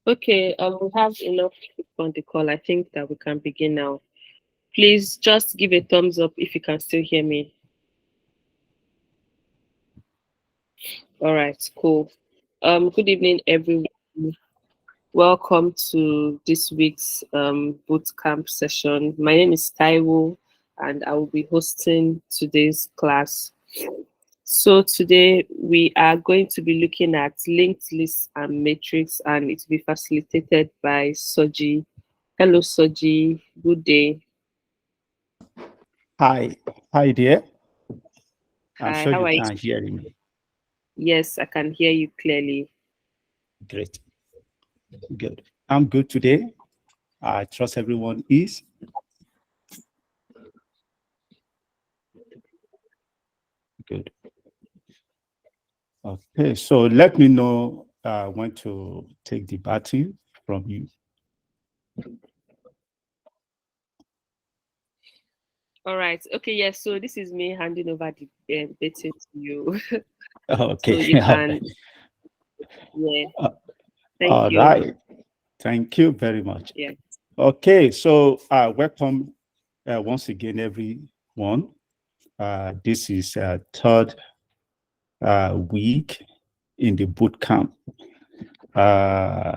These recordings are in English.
Okay, we have enough people on the call. I think that we can begin now. Please just give a thumbs up if you can still hear me. All right, cool. Good evening, everyone. Welcome to this week's boot camp session. My name is Taiwo, and I will be hosting today's class. So today we are going to be looking at linked lists and matrix, and it will be facilitated by Soji. Hello, Soji. Good day. Hi, hi there. I'm Hi, sure how you are you? can hear me. Yes, I can hear you clearly. Great, good. I'm good today. I trust everyone is good. Okay, so let me know when to take the baton from you. All right. Okay, yes. So this is me handing over the baton to you. So Okay, you can, yeah. Uh, Thank all you. right. Thank you very much. Yeah. Okay, so welcome once again, everyone. This is third week in the boot camp. Uh,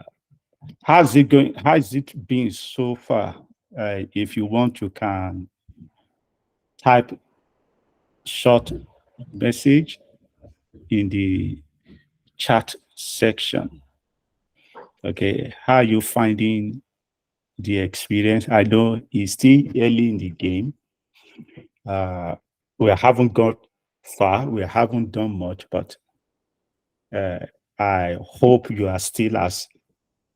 How's it going? How's it been so far? If you want, you can type short message in the chat section. Okay, how are you finding the experience? I know it's still early in the game. Uh, we haven't got far. We haven't done much, but uh, I hope you are still as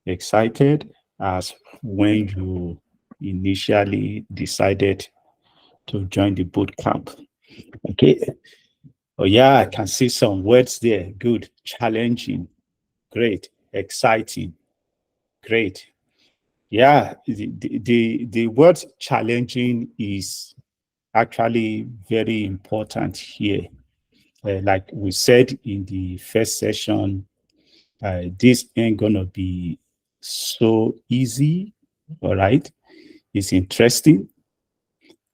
excited as when you initially decided to join the boot camp. Okay. Oh, yeah, I can see some words there. Good. Challenging. Great. Exciting. Great. Yeah, the word challenging is actually very important here. Like we said in the first session, this ain't gonna be so easy. All right. It's interesting.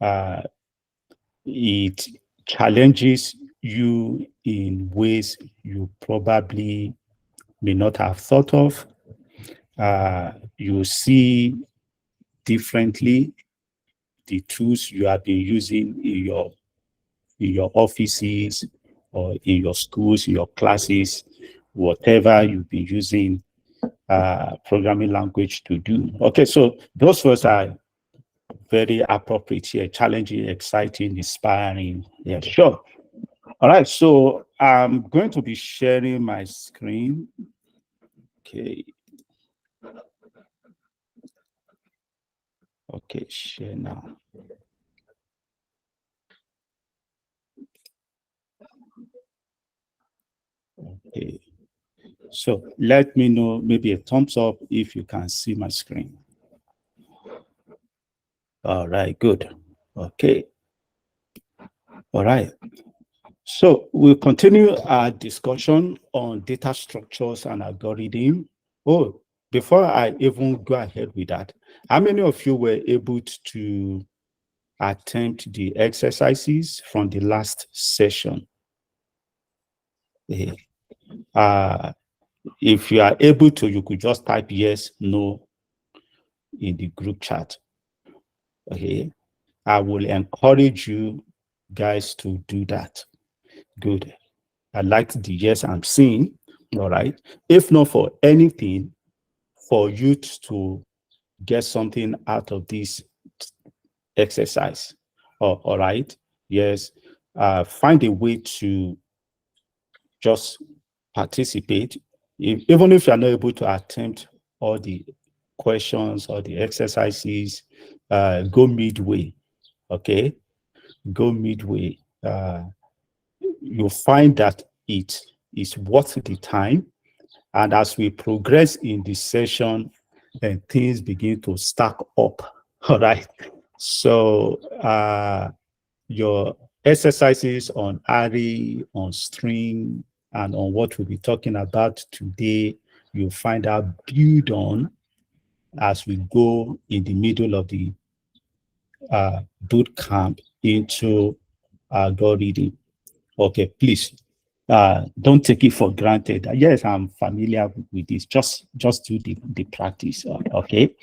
Uh, it challenges you in ways you probably may not have thought of. You see differently the tools you have been using in your offices or in your schools, in your classes, whatever you've been using programming language to do. Okay, so those words are very appropriate here, challenging, exciting, inspiring. Yeah, sure. All right, so I'm going to be sharing my screen. Okay, okay, share now. Okay, so let me know, maybe a thumbs up if you can see my screen. All right, good. Okay, all right. So we'll continue our discussion on data structures and algorithm. Oh, before I even go ahead with that, how many of you were able to attempt the exercises from the last session? Eh, Uh, if you are able to, you could just type yes, no in the group chat. Okay. I will encourage you guys to do that. Good. I like the yes I'm seeing. All right. If not for anything, for you to get something out of this exercise. Oh, all right. Yes. Find a way to just participate, even if you're not able to attempt all the questions or the exercises, go midway, okay? Go midway. You'll find that it is worth the time. And as we progress in the session, then things begin to stack up, all right? So your exercises on array, on string, and on what we'll be talking about today, you find out build on as we go in the middle of the boot camp into God reading. Okay, please don't take it for granted. Yes, I'm familiar with this. Just do the practice. Okay.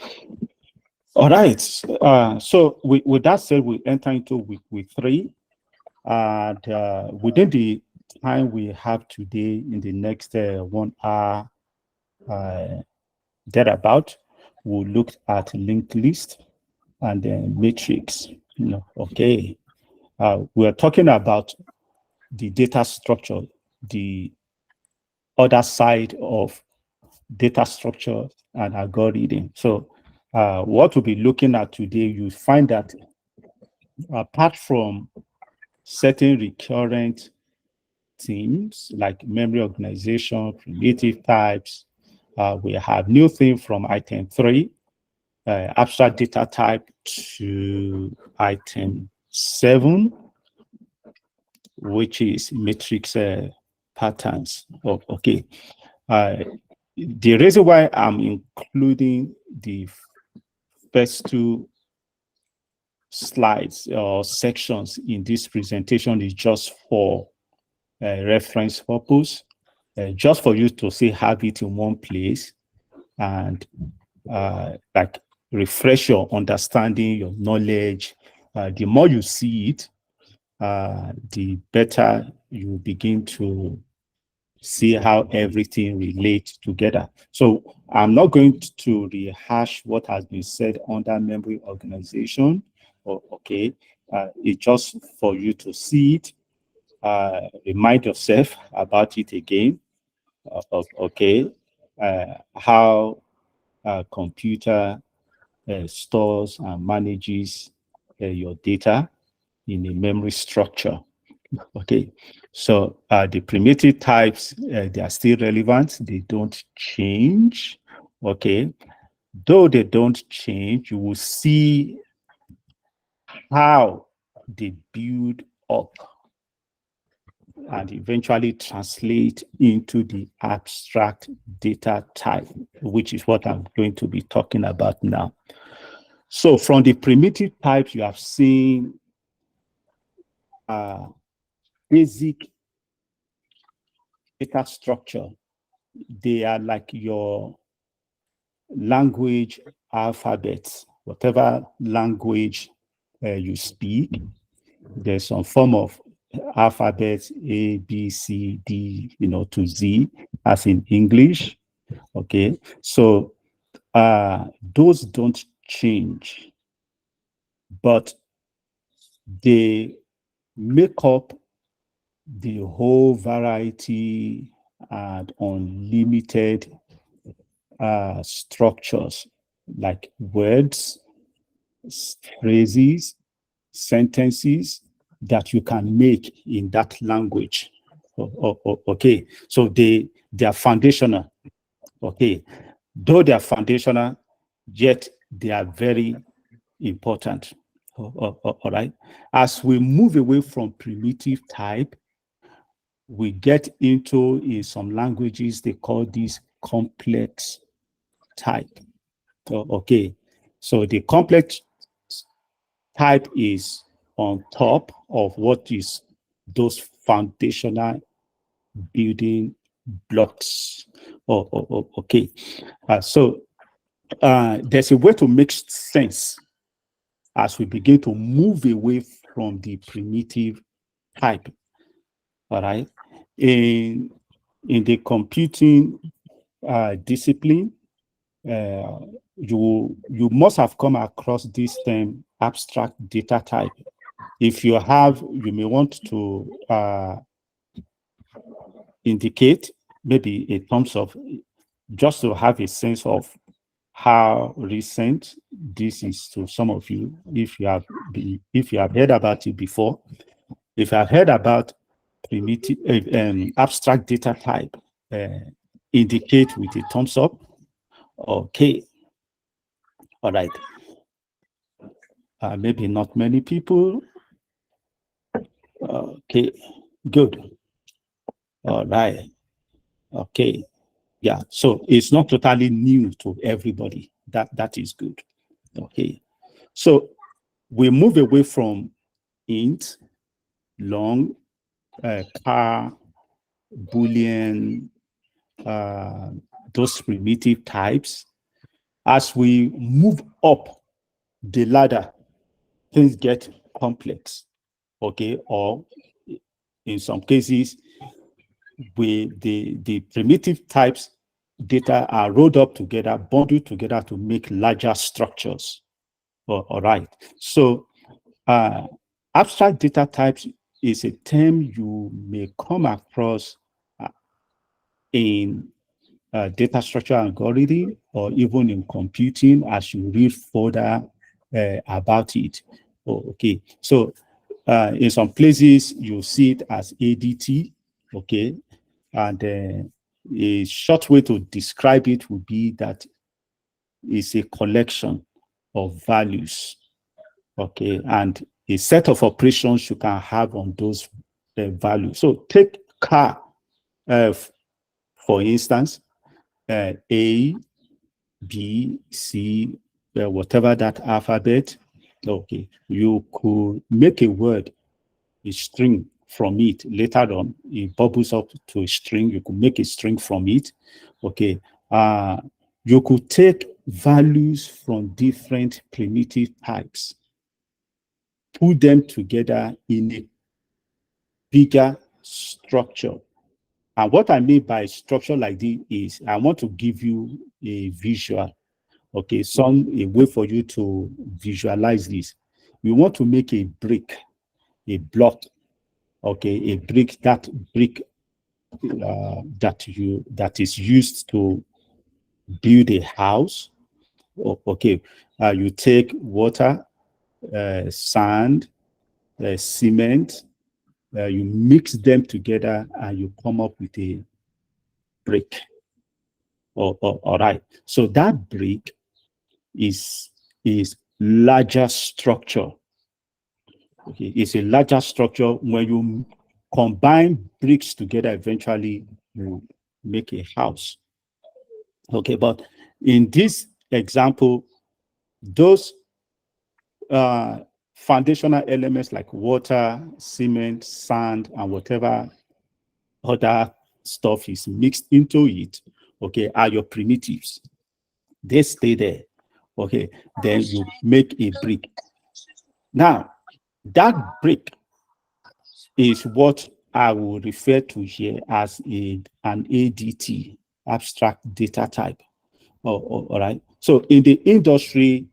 All right. So with that said, we enter into week 3, and within the time we have today, in the next 1 hour thereabout, we'll look at linked list and then matrix. Okay. We're talking about the data structure, the other side of data structure and algorithm. So what we'll be looking at today, you find that apart from certain recurrent themes like memory organization, primitive types, we have new theme from item 3, abstract data type, to item 7, which is matrix patterns. Okay. The reason why I'm including the first 2 slides or sections in this presentation is just for reference purpose, just for you to see, have it in one place, and like refresh your understanding, your knowledge. The more you see it, the better you begin to see how everything relates together. So I'm not going to rehash what has been said under memory organization. Okay, it's just for you to see it, remind yourself about it again. Okay, how a computer stores and manages your data in a memory structure. Okay, so the primitive types, they are still relevant. They don't change. Okay, though they don't change, you will see how they build up and eventually translate into the abstract data type, which is what I'm going to be talking about now. So from the primitive types, you have seen basic data structure. They are like your language alphabets. Whatever language you speak, there's some form of alphabet, A, B, C, D, to Z, as in English. Okay, so those don't change, but they make up the whole variety and unlimited structures like words, phrases, sentences that you can make in that language. Okay, so they are foundational. Okay, though they are foundational, yet they are very important. All right. As we move away from primitive type, we get into, in some languages, they call this complex type. Okay, so the complex type is on top of what is those foundational building blocks. Okay, so there's a way to make sense as we begin to move away from the primitive type. All right, in the computing discipline, you must have come across this term, abstract data type. If you have, you may want to indicate maybe a thumbs up, just to have a sense of how recent this is to some of you, if you have heard about it before. If you have heard about primitive abstract data type, indicate with a thumbs up. Okay, all right. Maybe not many people. Okay, good. All right. Okay. Yeah, so it's not totally new to everybody. That is good. Okay, so we move away from int, long, char, boolean, uh, those primitive types. As we move up the ladder, things get complex. Okay, or in some cases, the primitive types data are rolled up together, bundled together to make larger structures. All right. So uh, abstract data types is a term you may come across uh, in data structure algorithm or even in computing as you read further about it. Oh, okay. So in some places you see it as ADT. Okay. And a short way to describe it would be that it's a collection of values. Okay. And a set of operations you can have on those values. So take car, uh, for instance, A, B, C, whatever that alphabet. Okay. You could make a word, a string from it. Later on, it bubbles up to a string. You could make a string from it. Okay. You could take values from different primitive types, put them together in a bigger structure. And what I mean by structure like this is I want to give you a visual. Okay, a way for you to visualize this. We want to make a brick, a block. Okay, a brick, that is used to build a house. Okay, you take water, sand, cement, you mix them together and you come up with a brick. All right. So that brick is larger structure. Okay, it's a larger structure. When you combine bricks together, eventually you make a house. Okay, but in this example, those uh, foundational elements like water, cement, sand, and whatever other stuff is mixed into it, okay, are your primitives. They stay there. Okay, then you make a brick. Now, that brick is what I will refer to here as an ADT, abstract data type. All right. So in the industry,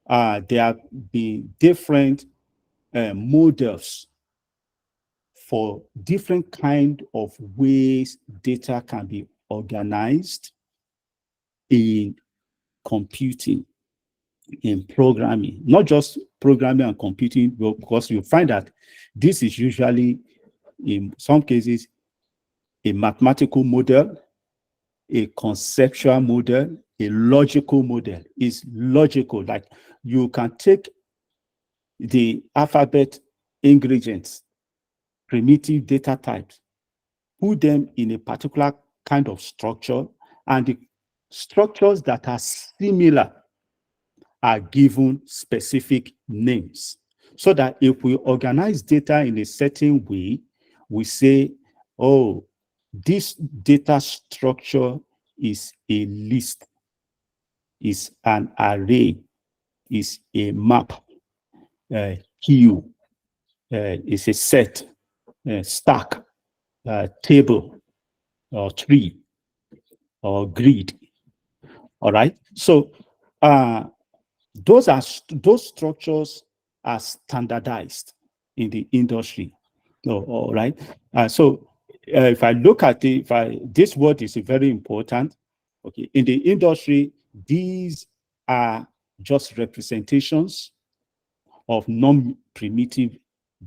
there have been different models for different kind of ways data can be organized in computing, in programming, not just programming and computing, because you find that this is usually, in some cases, a mathematical model, a conceptual model, a logical model. Is logical, like you can take the alphabet ingredients, primitive data types, put them in a particular kind of structure, and the structures that are similar are given specific names. So that if we organize data in a certain way, we say, oh, this data structure is a list, is an array, is a map, queue, is a set, stack, table, or tree, or grid. All right. So those structures are standardized in the industry. All right. So if I look at it, this word is very important. Okay. In the industry, these are just representations of non-primitive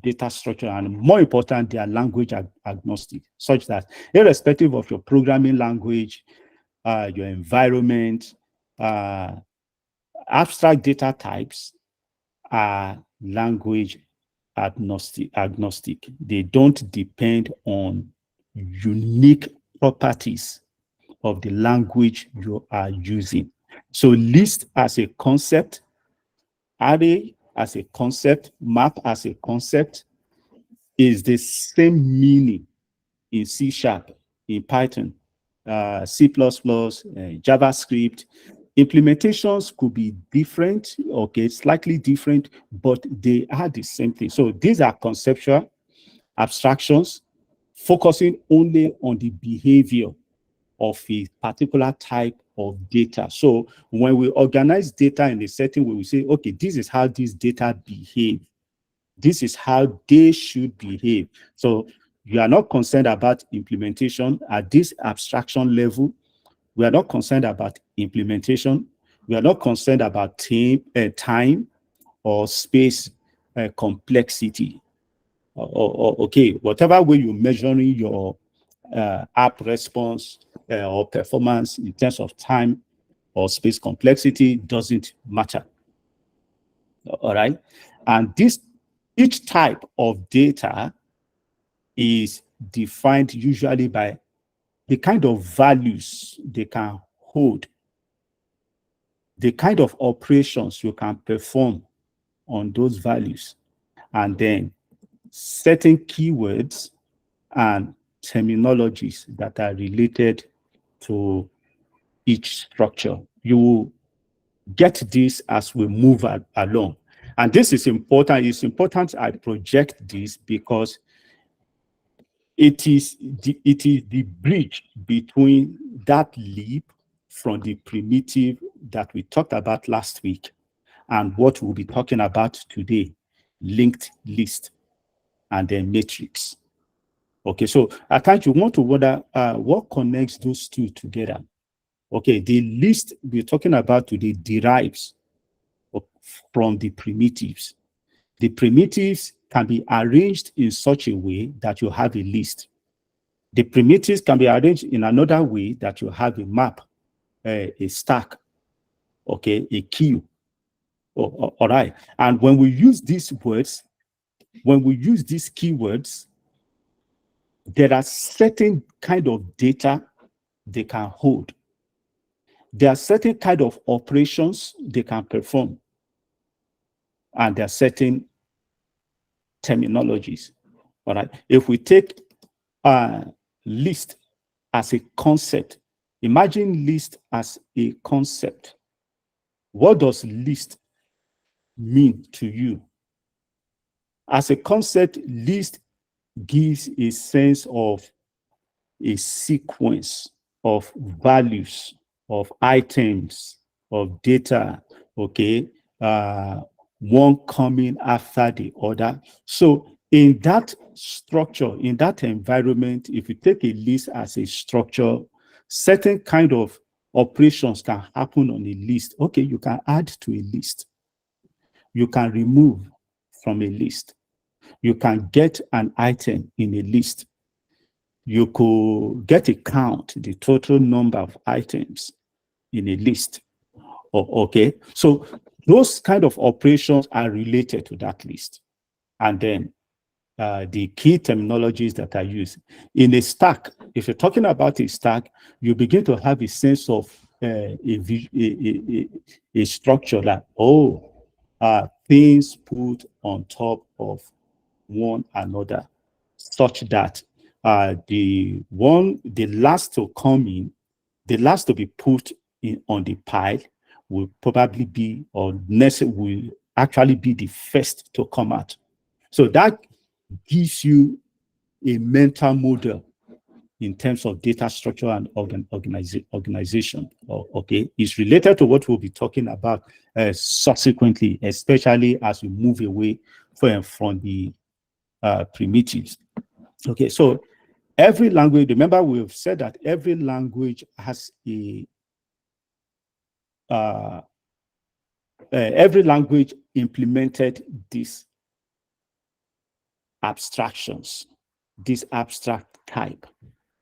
data structure, and more important, they are language agnostic, such that irrespective of your programming language, your environment, uh, abstract data types are language agnostic. They don't depend on unique properties of the language you are using. So list as a concept, array as a concept, map as a concept is the same meaning in C Sharp, in Python, C++, JavaScript. Implementations could be different, okay, slightly different, but they are the same thing. So these are conceptual abstractions focusing only on the behavior of a particular type of data. So when we organize data in a certain way, we say, okay, this is how this data behave. This is how they should behave. So you are not concerned about implementation at this abstraction level. We are not concerned about implementation. We are not concerned about time or space complexity. Okay, whatever way you're measuring your app response or performance in terms of time or space complexity doesn't matter. All right. And each type of data is defined usually by the kind of values they can hold, the kind of operations you can perform on those values, and then certain keywords and terminologies that are related to each structure. You will get this as we move along. And this is important. It's important I project this because it is the bridge between that leap from the primitive that we talked about last week and what we'll be talking about today, linked list and then matrix. Okay, so at times you want to wonder what connects those two together. Okay, the list we're talking about today derives from the primitives. The primitives can be arranged in such a way that you have a list. The primitives can be arranged in another way that you have a map, a stack, okay, a queue. All right. And when we use these words, when we use these keywords, there are certain kind of data they can hold. There are certain kind of operations they can perform. And there are certain terminologies. All right. If we take list as a concept, imagine list as a concept. What does list mean to you? As a concept, list gives a sense of a sequence of values, of items, of data, okay, one coming after the other. So in that structure, in that environment, if you take a list as a structure, certain kind of operations can happen on a list. Okay, you can add to a list. You can remove from a list. You can get an item in a list. You could get a count, the total number of items in a list. Okay, so those kind of operations are related to that list. And then the key terminologies that are used in a stack. If you're talking about a stack, you begin to have a sense of a structure that, things put on top of one another, such that the last to come in, the last to be put in on the pile will probably be, or next will actually be the first to come out. So that gives you a mental model in terms of data structure and organization. Okay, it's related to what we'll be talking about subsequently, especially as we move away from the primitives. Okay, so every language, remember we've said that every language has every language implemented these abstractions, this abstract type,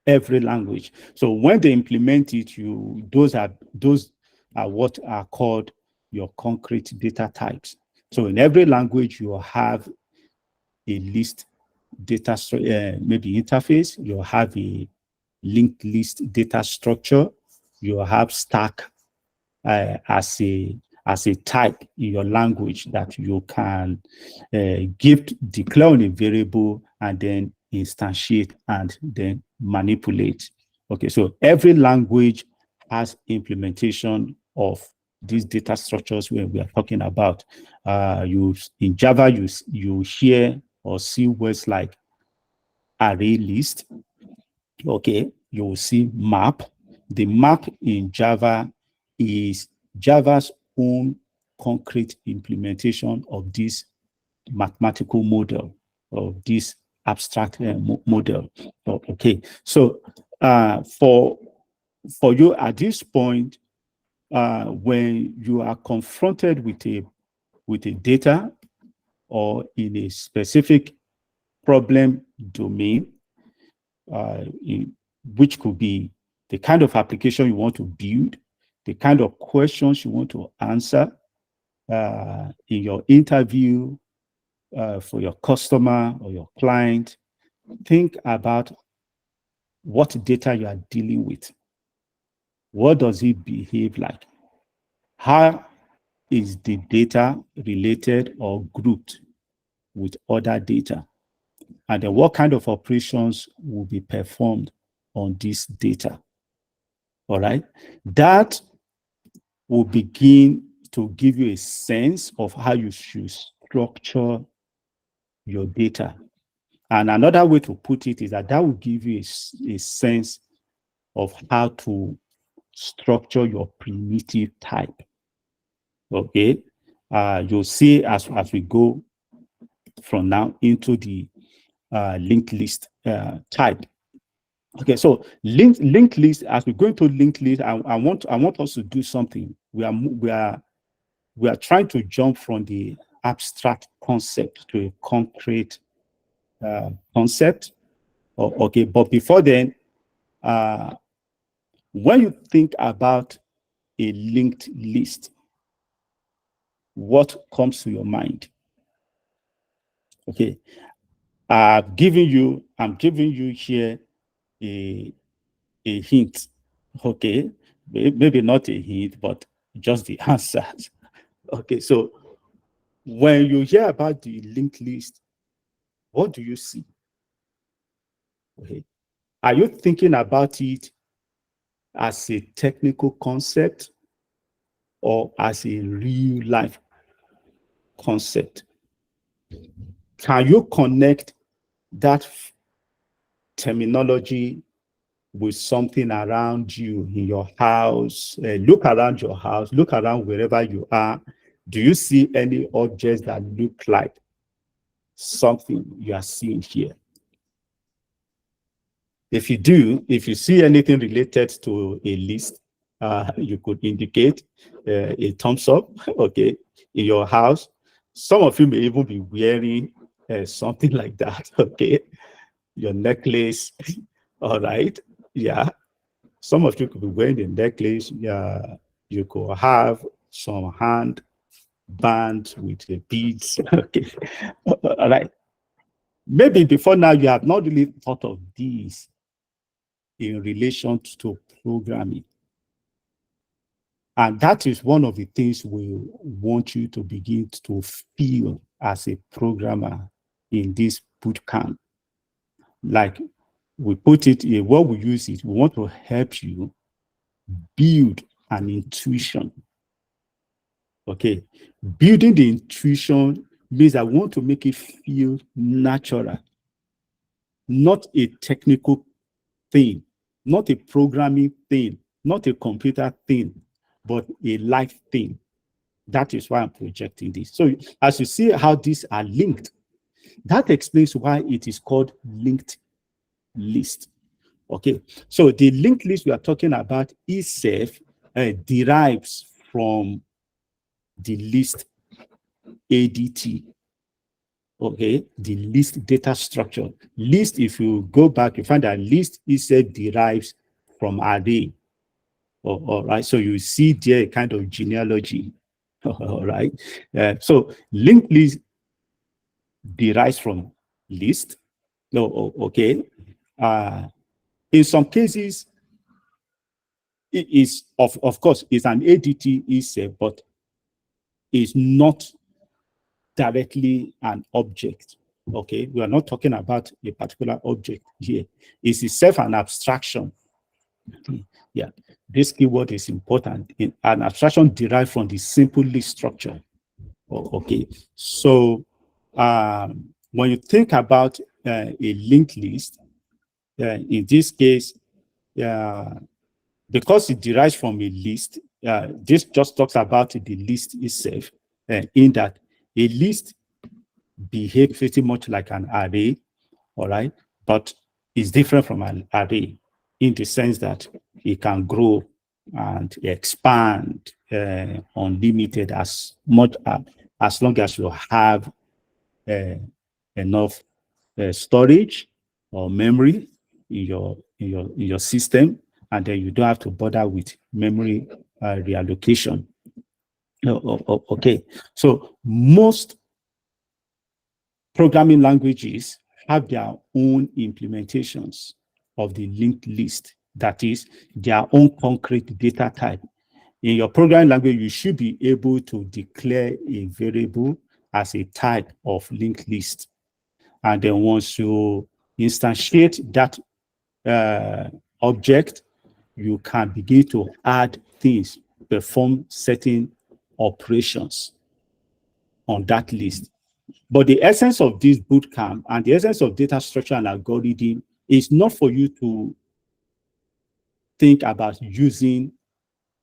every language. So when they implement it, those are what are called your concrete data types. So in every language, you have a list data, maybe interface, you have a linked list data structure. You have stack as a type in your language that you can give declare on a variable and then instantiate and then manipulate. Okay, so every language has implementation of these data structures when we are talking about. You in Java, you hear or see words like array list. Okay, you will see map. The map in Java is Java's own concrete implementation of this mathematical model, of this abstract model. Okay, so for you at this point, when you are confronted with a data or in a specific problem domain, which could be the kind of application you want to build, the kind of questions you want to answer in your interview for your customer or your client. Think about what data you are dealing with. What does it behave like? How is the data related or grouped with other data? And then what kind of operations will be performed on this data? All right. That will begin to give you a sense of how you should structure your data. And another way to put it is that will give you a sense of how to structure your primitive type. Okay. You'll see as we go from now into the linked list type. Okay, so linked list. As we go into linked list, I want us to do something. We are trying to jump from the abstract concept to a concrete concept. Okay, but before then, when you think about a linked list, what comes to your mind? Okay, I'm giving you here a hint. Okay, maybe not a hint, but just the answers. Okay, so when you hear about the linked list, what do you see? Okay, are you thinking about it as a technical concept or as a real life concept? Can you connect that terminology with something around you in your house? Look around your house, look around wherever you are. Do you see any objects that look like something you are seeing here? If you do, if you see anything related to a list, you could indicate a thumbs up, okay, in your house. Some of you may even be wearing something like that, okay, your necklace, all right, yeah. Some of you could be wearing a necklace, yeah. You could have some hand bands with the beads, okay, all right. Maybe before now you have not really thought of these in relation to programming. And that is one of the things we want you to begin to feel as a programmer in this boot camp. Like we put it here, what we use is we want to help you build an intuition. Okay. Building the intuition means I want to make it feel natural, not a technical thing, not a programming thing, not a computer thing, but a life thing. That is why I'm projecting this. So as you see how these are linked, that explains why it is called linked list. Okay, so the linked list we are talking about itself derives from the list ADT. Okay, the list data structure. List, if you go back, you find that list itself derives from array. All right, so you see there a kind of genealogy. All right, so linked list derives from list. No, okay. In some cases, it is of course it's an ADT itself, but it's not directly an object. Okay, we are not talking about a particular object here. It's itself an abstraction. Yeah, this keyword is important. In an abstraction derived from the simple list structure. Okay, so when you think about a linked list, in this case, because it derives from a list, this just talks about the list itself, in that a list behaves pretty much like an array, all right, but it's different from an array in the sense that it can grow and expand unlimited as long as you have uh, enough storage or memory in your system, and then you don't have to bother with memory reallocation. Okay, so most programming languages have their own implementations of the linked list, that is, their own concrete data type. In your programming language, you should be able to declare a variable as a type of linked list. And then once you instantiate that object, you can begin to add things, perform certain operations on that list. But the essence of this bootcamp and the essence of data structure and algorithm is not for you to think about using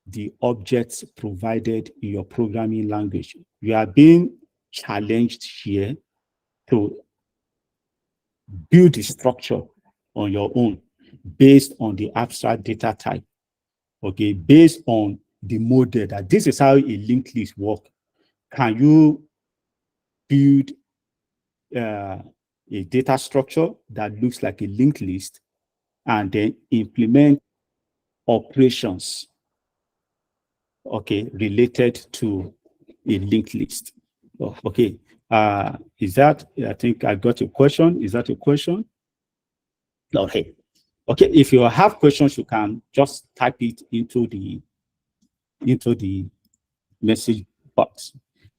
the objects provided in your programming language. You are being challenged here to build the structure on your own based on the abstract data type, okay, based on the model that this is how a linked list works. Can you build a data structure that looks like a linked list and then implement operations, okay, related to a linked list? Okay, is that, I think I got a question. Is that a question? Okay. Okay, if you have questions, you can just type it into the message box.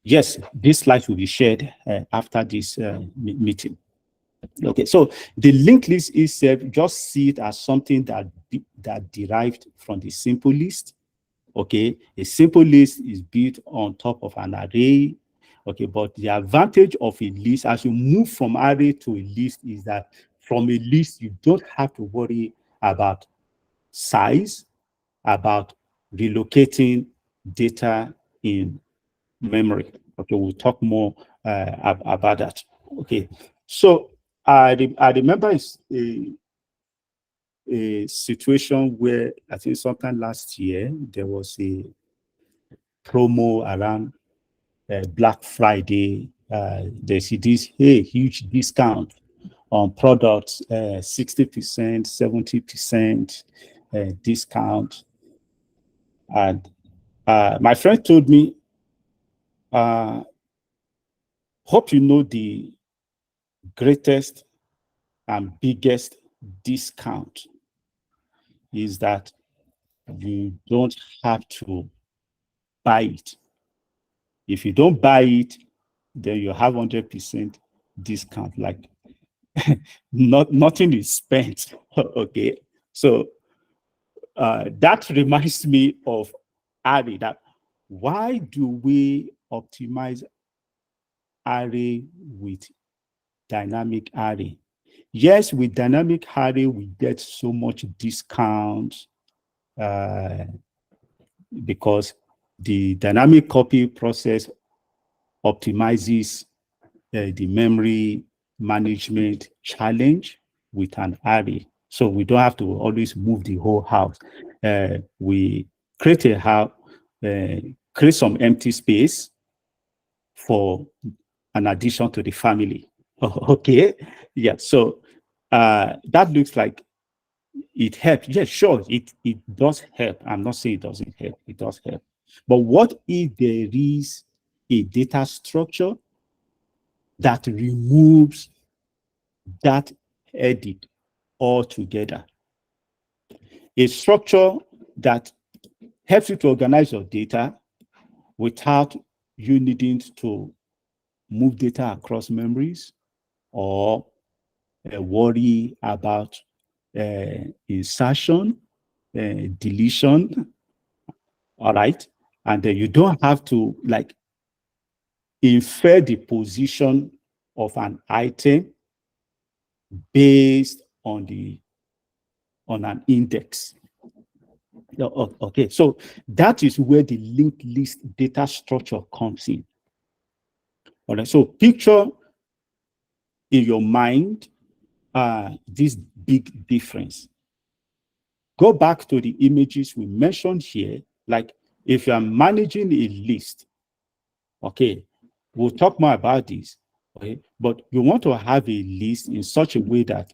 Yes, this slide will be shared after this meeting. Okay, so the linked list itself, just see it as something that derived from the simple list. Okay, a simple list is built on top of an array. Okay, but the advantage of a list as you move from array to a list is that from a list, you don't have to worry about size, about relocating data in memory. Okay, we'll talk more about that. Okay, so I remember a situation where I think sometime last year there was a promo around Black Friday. There's this huge discount on products, 60%, 70% discount. And my friend told me, hope you know the greatest and biggest discount is that you don't have to buy it. If you don't buy it, then you have 100% discount. Like nothing is spent. Okay, so that reminds me of array. That why do we optimize array with dynamic array? Yes, with dynamic array we get so much discount because the dynamic copy process optimizes the memory management challenge with an array. So we don't have to always move the whole house. We create a house, create some empty space for an addition to the family. Okay, yeah. So that looks like it helps. Yes, sure, it does help. I'm not saying it doesn't help. It does help. But what if there is a data structure that removes that edit altogether? A structure that helps you to organize your data without you needing to move data across memories or worry about insertion, deletion, all right? And then you don't have to like infer the position of an item based on an index. Okay, so that is where the linked list data structure comes in. All right, so picture in your mind this big difference. Go back to the images we mentioned here. Like if you are managing a list, okay, we'll talk more about this, okay, but you want to have a list in such a way that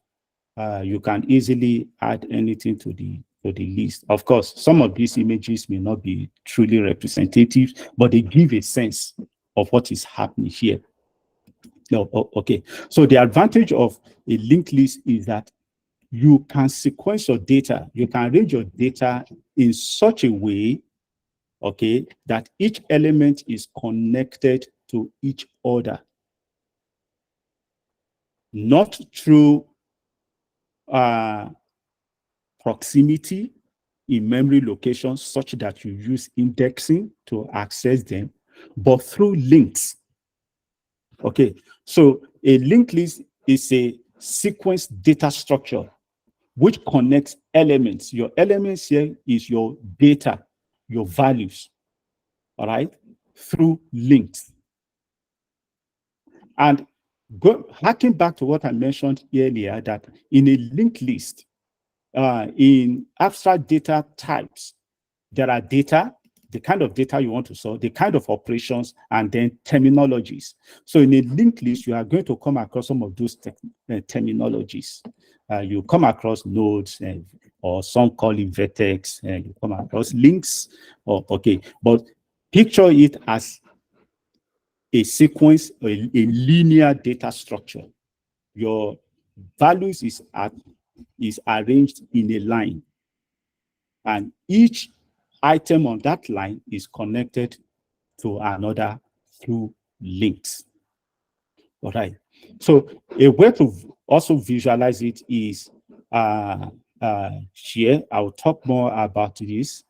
you can easily add anything to the list. Of course, some of these images may not be truly representative, but they give a sense of what is happening here. Okay, so the advantage of a linked list is that you can sequence your data, you can arrange your data in such a way, okay, that each element is connected to each other, not through proximity in memory locations such that you use indexing to access them, but through links. Okay, so a linked list is a sequence data structure which connects elements. Your elements here is your data, your values, all right, through links. And harking back to what I mentioned earlier, that in a linked list, in abstract data types, there are data, the kind of data you want to store, the kind of operations, and then terminologies. So in a linked list, you are going to come across some of those terminologies. You come across nodes, or some call it vertex, and you come across links. Okay, but picture it as a sequence, a linear data structure. Your values is arranged in a line, and each item on that line is connected to another through links. All right. So a way to also visualize it is here. I'll talk more about this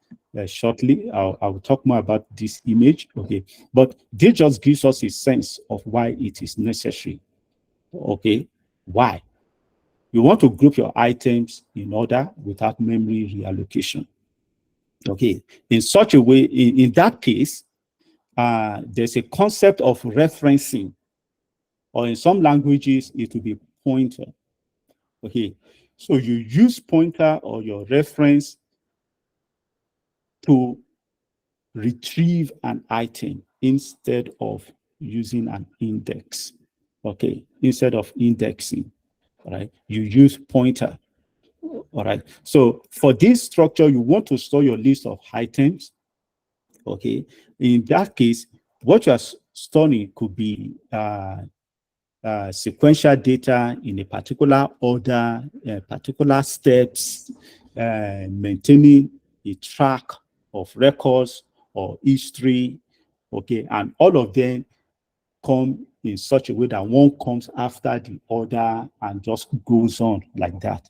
shortly. I'll talk more about this image. Okay. But this just gives us a sense of why it is necessary. Okay. Why? You want to group your items in order without memory reallocation. Okay. In such a way, in that case, there's a concept of referencing, or in some languages, it will be pointer. Okay, so you use pointer or your reference to retrieve an item instead of using an index. Okay, instead of indexing, all right, you use pointer. All right, so for this structure, you want to store your list of items. Okay, in that case, what you are storing could be sequential data in a particular order, particular steps, maintaining a track of records or history, okay, and all of them come in such a way that one comes after the other and just goes on like that.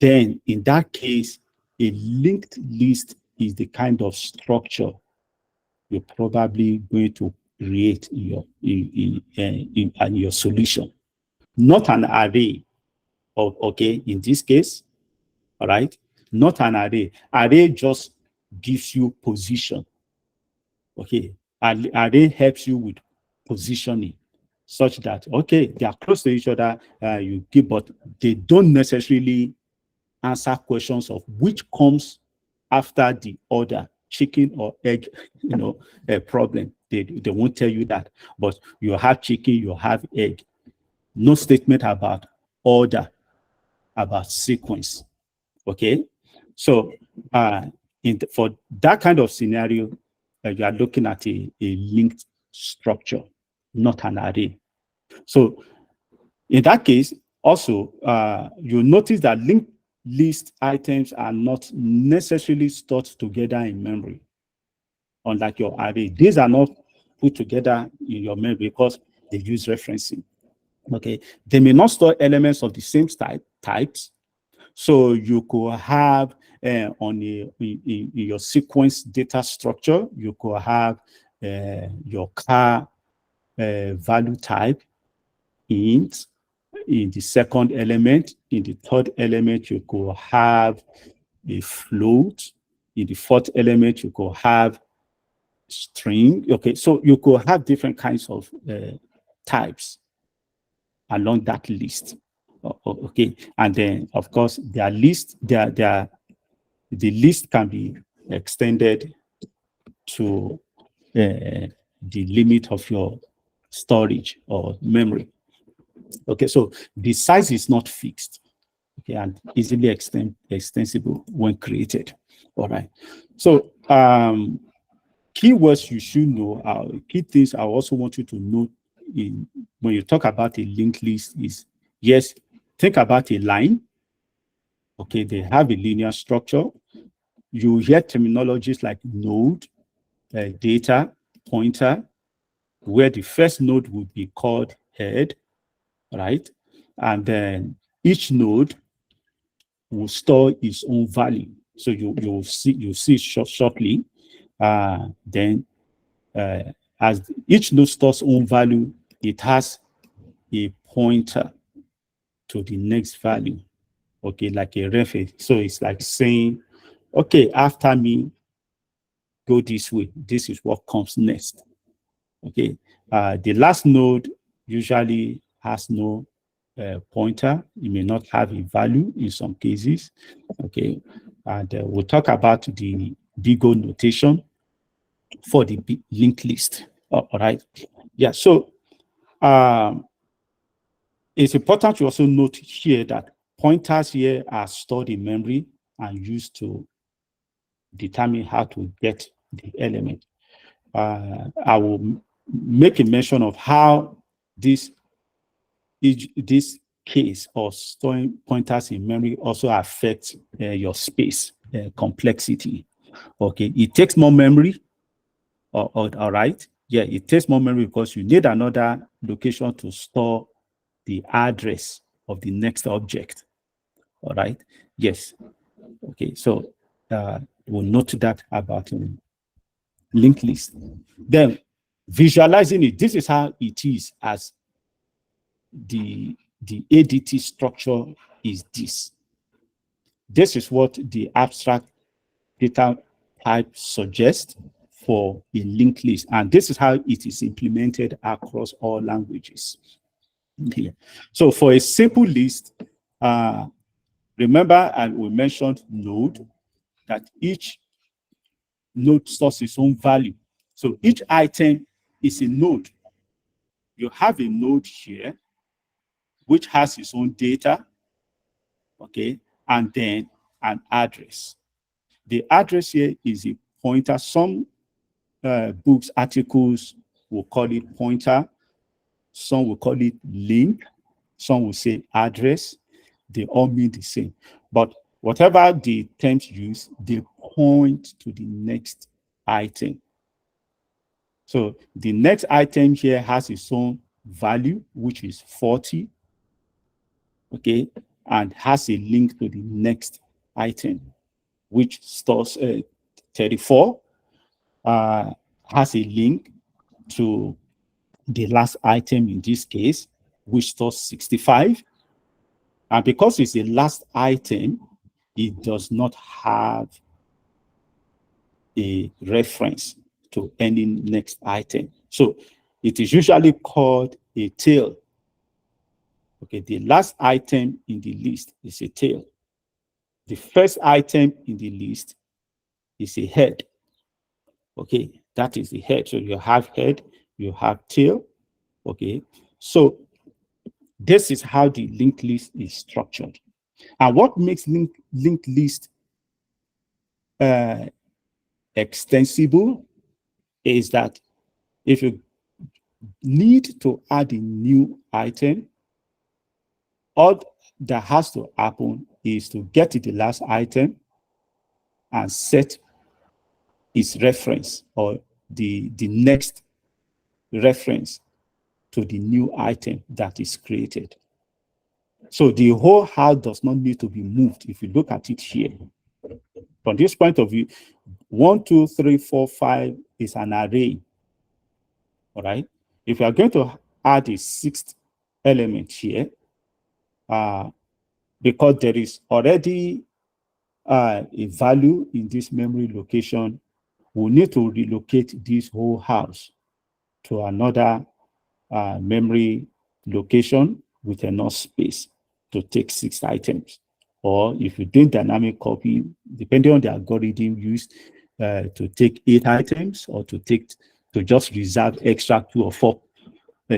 Then in that case, a linked list is the kind of structure you're probably going to create in your solution, not an array. Okay, in this case, all right, not an array. Array just gives you position. Okay, array helps you with positioning, such that okay, they are close to each other. You give, but they don't necessarily answer questions of which comes after the other, chicken or egg, a problem. They won't tell you that, but you have chicken, you have egg. No statement about order, about sequence. Okay, so for that kind of scenario, you are looking at a linked structure, not an array. So in that case, also, you notice that linked list items are not necessarily stored together in memory, unlike your array. These are not put together in your memory because they use referencing. Okay, they may not store elements of the same types. So you could have in your sequence data structure, you could have your car value type int in the second element. In the third element, you could have a float. In the fourth element, you could have string. Okay, so you could have different kinds of types along that list. Okay, and then of course the list can be extended to the limit of your storage or memory. Okay, so the size is not fixed. Okay, and easily extensible when created. All right. So keywords you should know, key things I also want you to know when you talk about a linked list is, yes, think about a line. Okay, they have a linear structure. You hear terminologies like node, data, pointer, where the first node would be called head, right? And then each node will store its own value. So you'll see shortly. Then as each node stores own value, it has a pointer to the next value. Okay, like a reference. So it's like saying, okay, after me, go this way. This is what comes next. Okay, the last node usually has no pointer. It may not have a value in some cases. Okay, and we'll talk about the big O notation for the linked list. All right. Yeah. So it's important to also note here that pointers here are stored in memory and used to determine how to get the element. I will make a mention of how this case of storing pointers in memory also affects your space complexity. Okay, it takes more memory. All right. Yeah, it takes more memory because you need another location to store the address of the next object. All right. Yes. Okay. So we'll note that about linked list. Then visualizing it, this is how it is as the ADT structure is this. This is what the abstract data type suggests for a linked list. And this is how it is implemented across all languages. Okay. So for a simple list, remember, and we mentioned node, that each node stores its own value. So each item is a node. You have a node here, which has its own data, okay, and then an address. The address here is a pointer. Some books, articles will call it pointer. Some will call it link. Some will say address. They all mean the same. But whatever the terms use, they point to the next item. So the next item here has its own value, which is 40, okay, and has a link to the next item, which stores 34, has a link to the last item in this case, which stores 65. And because it's a last item, it does not have a reference to any next item. So it is usually called a tail. Okay, the last item in the list is a tail. The first item in the list is a head. Okay, that is the head. So you have head, you have tail. Okay, so this is how the linked list is structured. And what makes linked list extensible is that if you need to add a new item, all that has to happen is to get to the last item and set its reference or the next reference to the new item that is created. So the whole house does not need to be moved. If you look at it here, from this point of view, 1, 2, 3, 4, 5 is an array. All right. If you are going to add a sixth element here, because there is already a value in this memory location, we need to relocate this whole house to another memory location with enough space to take 6 items. Or if you do dynamic copy, depending on the algorithm used, to take 8 items or to just reserve extra 2 or 4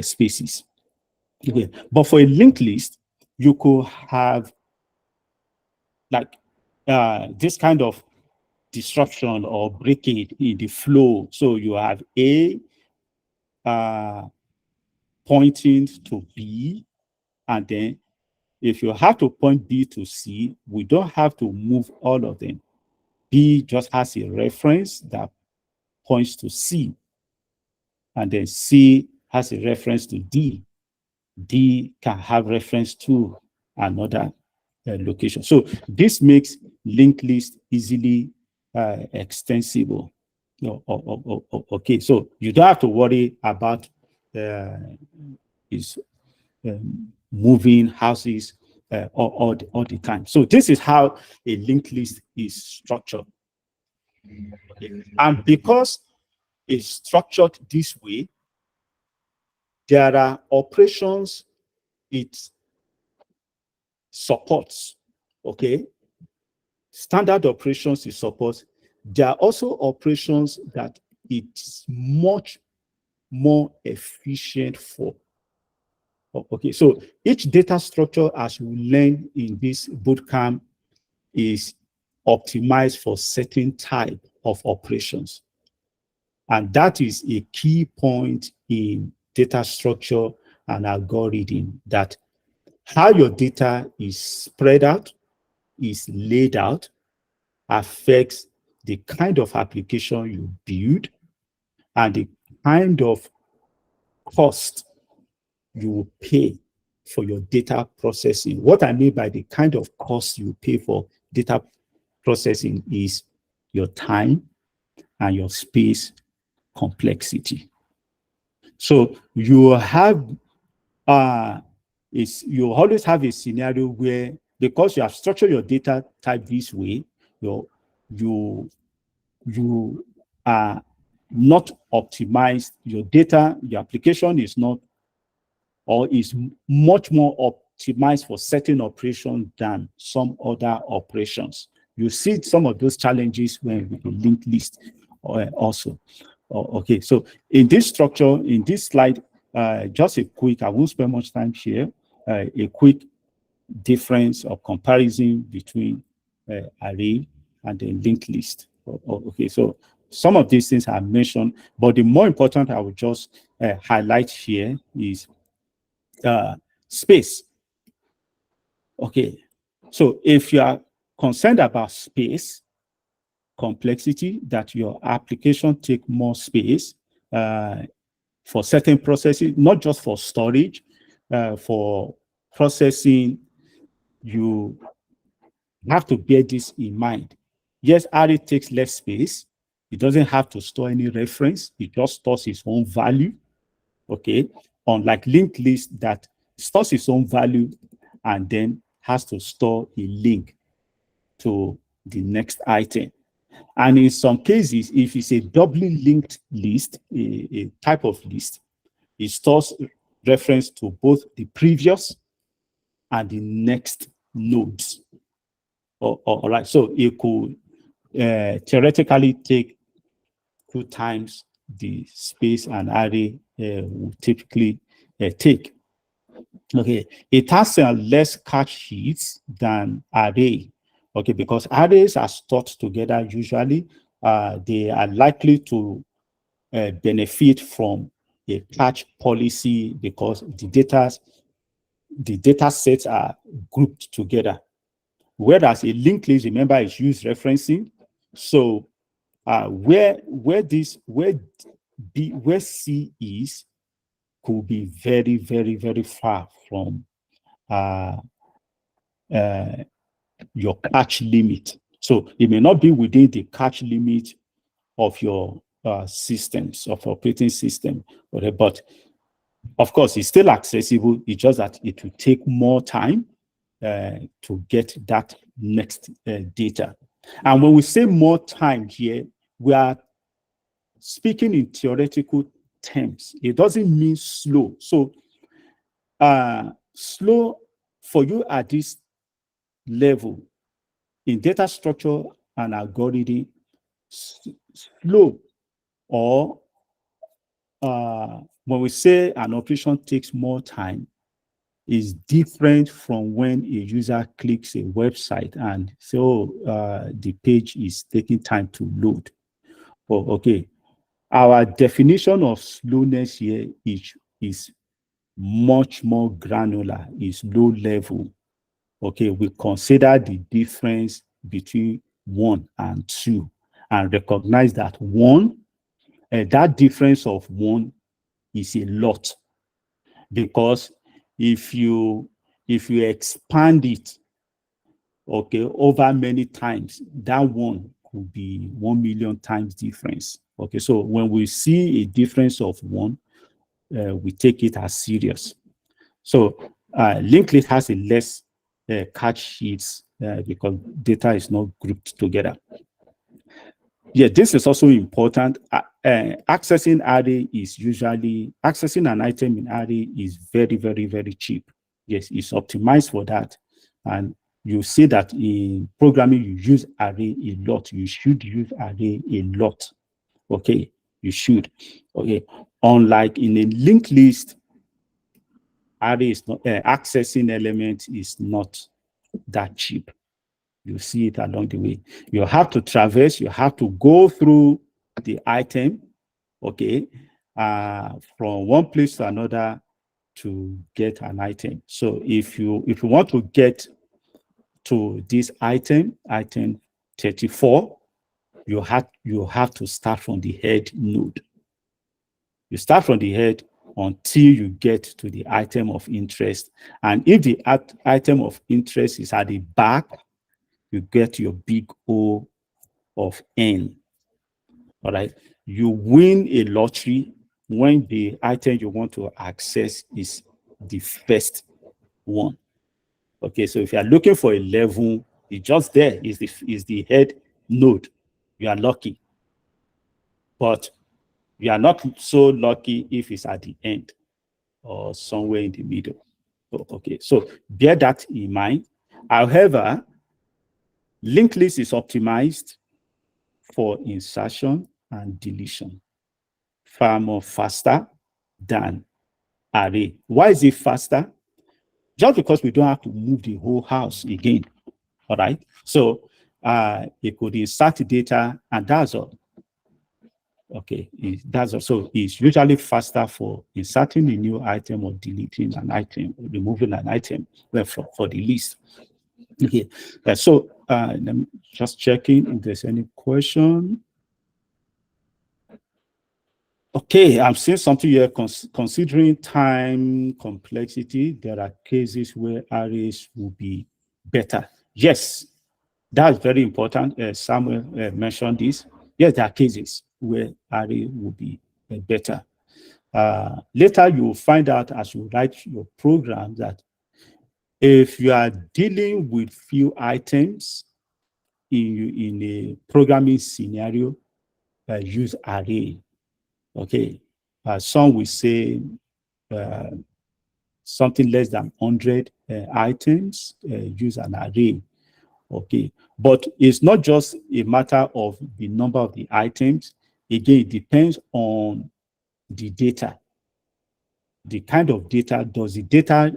spaces. Okay. But for a linked list, you could have like this kind of disruption or breakage in the flow. So you have A pointing to B, and then if you have to point B to C, we don't have to move all of them. B just has a reference that points to C, and then C has a reference to D. D can have reference to another location. So this makes linked list easily extensible. Okay, so you don't have to worry about is moving houses all the time. So this is how a linked list is structured. Okay. And because it's structured this way, there are operations it supports. Okay. Standard operations it supports. There are also operations that it's much more efficient for. Okay, so each data structure, as we learn in this bootcamp, is optimized for certain type of operations. And that is a key point in data structure and algorithm, that how your data is spread out, is laid out, affects the kind of application you build and the kind of cost you will pay for your data processing. What I mean by the kind of cost you pay for data processing is your time and your space complexity. So you have you always have a scenario where, because you have structured your data type this way, you are not optimized. Your data, your application is not, or is much more optimized for certain operations than some other operations. You see some of those challenges when we link list also. Okay, so in this structure, in this slide, just a quick, I won't spend much time here, a quick difference or comparison between array and the linked list. Okay, so some of these things are mentioned, but the more important I will just highlight here is space. Okay, so if you are concerned about space complexity, that your application take more space for certain processes, not just for storage, for processing, you have to bear this in mind. Yes, array takes less space. It doesn't have to store any reference. It just stores its own value. Okay, unlike linked list that stores its own value and then has to store a link to the next item. And in some cases, if it's a doubly linked list, a type of list, it stores reference to both the previous and the next nodes. All right, so it could theoretically take 2 times the space an array would typically take. Okay, it has less cache hits than array. Okay, because arrays are stored together usually. They are likely to benefit from a cache policy because the data sets are grouped together. Whereas a linked list, remember, is used referencing. So where this where C is could be very, very, very far from uh, uh, your catch limit. So it may not be within the catch limit of your systems, of operating system, but of course, it's still accessible. It's just that it will take more time to get that next data. And when we say more time here, we are speaking in theoretical terms. It doesn't mean slow. So slow for you at this level in data structure and algorithm, slow, or when we say an operation takes more time, is different from when a user clicks a website and so the page is taking time to load. Oh, okay. Our definition of slowness here is much more granular, is low level. Okay, we consider the difference between 1 and 2 and recognize that that difference of 1 is a lot, because if you expand it, okay, over many times, that one could be 1 million times difference. Okay, so when we see a difference of 1, we take it as serious. So linked list has a less catch sheets because data is not grouped together. Yeah, this is also important. Accessing an item in array is very, very, very cheap. Yes, it's optimized for that. And you see that in programming, you use array a lot. You should use array a lot. Okay, you should. Okay, unlike in a linked list, array is not accessing element is not that cheap. You see it along the way. You have to traverse, you have to go through the item, okay, from one place to another to get an item. So if you want to get to this item 34, you have to start from the head node. You start from the head until you get to the item of interest. And if the item of interest is at the back, you get your big O of N. All right. You win a lottery when the item you want to access is the first one. Okay. So if you are looking for a level, it's just there, is the head node. You are lucky. But you are not so lucky if it's at the end or somewhere in the middle. Okay. So bear that in mind. However, linked list is optimized for insertion and deletion, far more faster than array. Why is it faster? Just because we don't have to move the whole house again. All right. So it could insert data, and that's all. Okay, that's also is usually faster for inserting a new item or deleting an item, removing an item for the list. Okay, so let me just checking if there's any question. Okay, I'm seeing something here. Considering time complexity, there are cases where arrays will be better. Yes, that's very important. Samuel mentioned this. Yes, there are cases where array will be better. Later, you will find out as you write your program that if you are dealing with few items in a programming scenario, use array. Okay, some will say uh, something less than 100 items, use an array. Okay, but it's not just a matter of the number of the items. Again, it depends on the data. The kind of data, does the data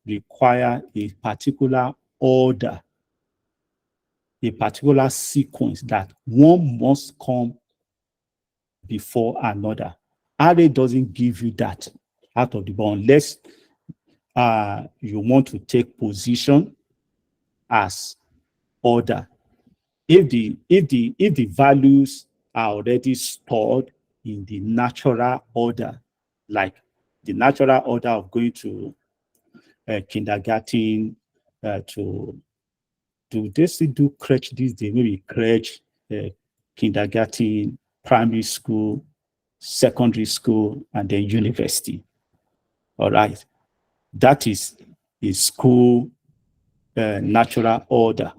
require a particular order, a particular sequence that one must come before another? Array doesn't give you that out of the bound unless you want to take position as order. If the values are already stored in the natural order, like the natural order of going to kindergarten, to do they still do crèche these days? Maybe crèche, kindergarten, primary school, secondary school, and then university. All right, that is a school natural order.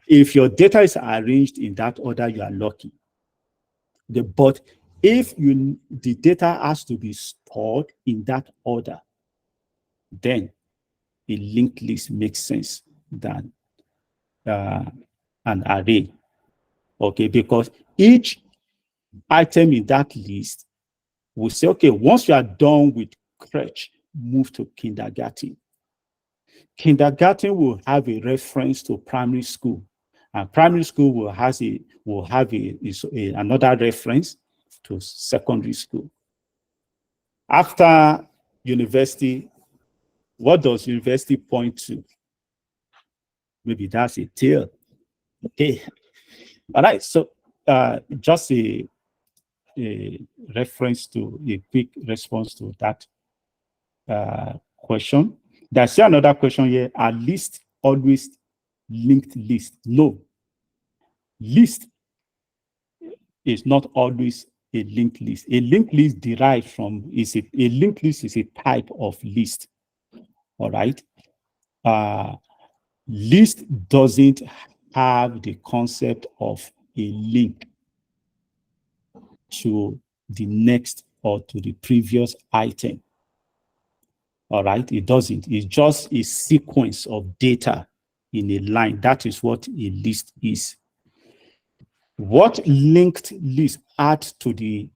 If your data is arranged in that order, you are lucky. But if the data has to be stored in that order, then a linked list makes sense than uh, an array. Okay, because each item in that list will say, okay, once you are done with crèche, move to kindergarten. Kindergarten will have a reference to primary school, and primary school will have another reference to secondary school. After university, what does university point to? Maybe that's a tail. Okay. All right. So just a reference to a quick response to that question. There's another question here. Are lists always linked list? No. List is not always a linked list. A linked list derived from a linked list is a type of list. All right. List doesn't have the concept of a link to the next or to the previous item. All right, it doesn't. It's just a sequence of data in a line. That is what a list is. What linked list adds to the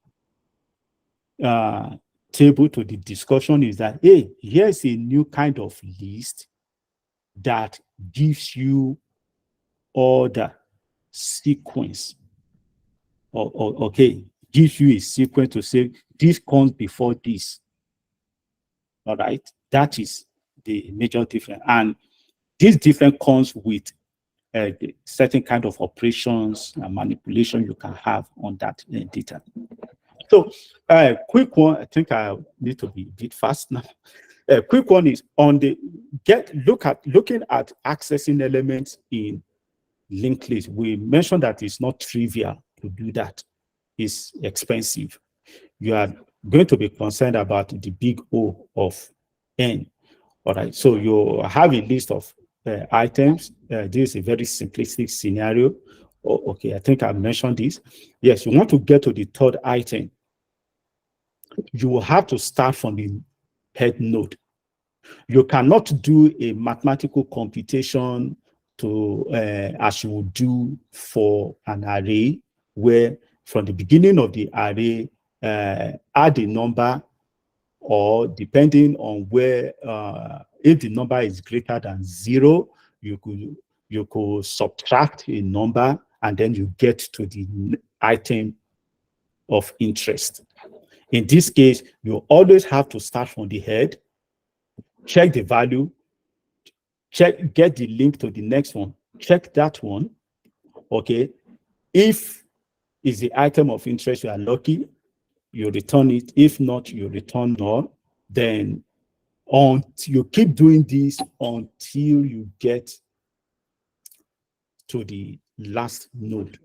table, to the discussion, is that, hey, here's a new kind of list that gives you order, sequence, or okay, gives you a sequence to say this comes before this. All right, that is the major difference. And this difference comes with certain kind of operations and manipulation you can have on that data. So, quick one. I think I need to be a bit fast now. A quick one is on the looking at accessing elements in linked list. We mentioned that it's not trivial to do that. It's expensive. You are going to be concerned about the big O of N. All right. So you have a list of items. This is a very simplistic scenario. Oh, okay, I think I mentioned this. Yes, you want to get to the third item. You will have to start from the head node. You cannot do a mathematical computation to as you would do for an array, where from the beginning of the array, add a number, or depending on where, if the number is greater than 0, you could subtract a number, and then you get to the item of interest. In this case, you always have to start from the head, check the value, get the link to the next one, check that one. Okay, if it's the item of interest, you are lucky, you return it. If not, you return null. Then you keep doing this until you get to the last node.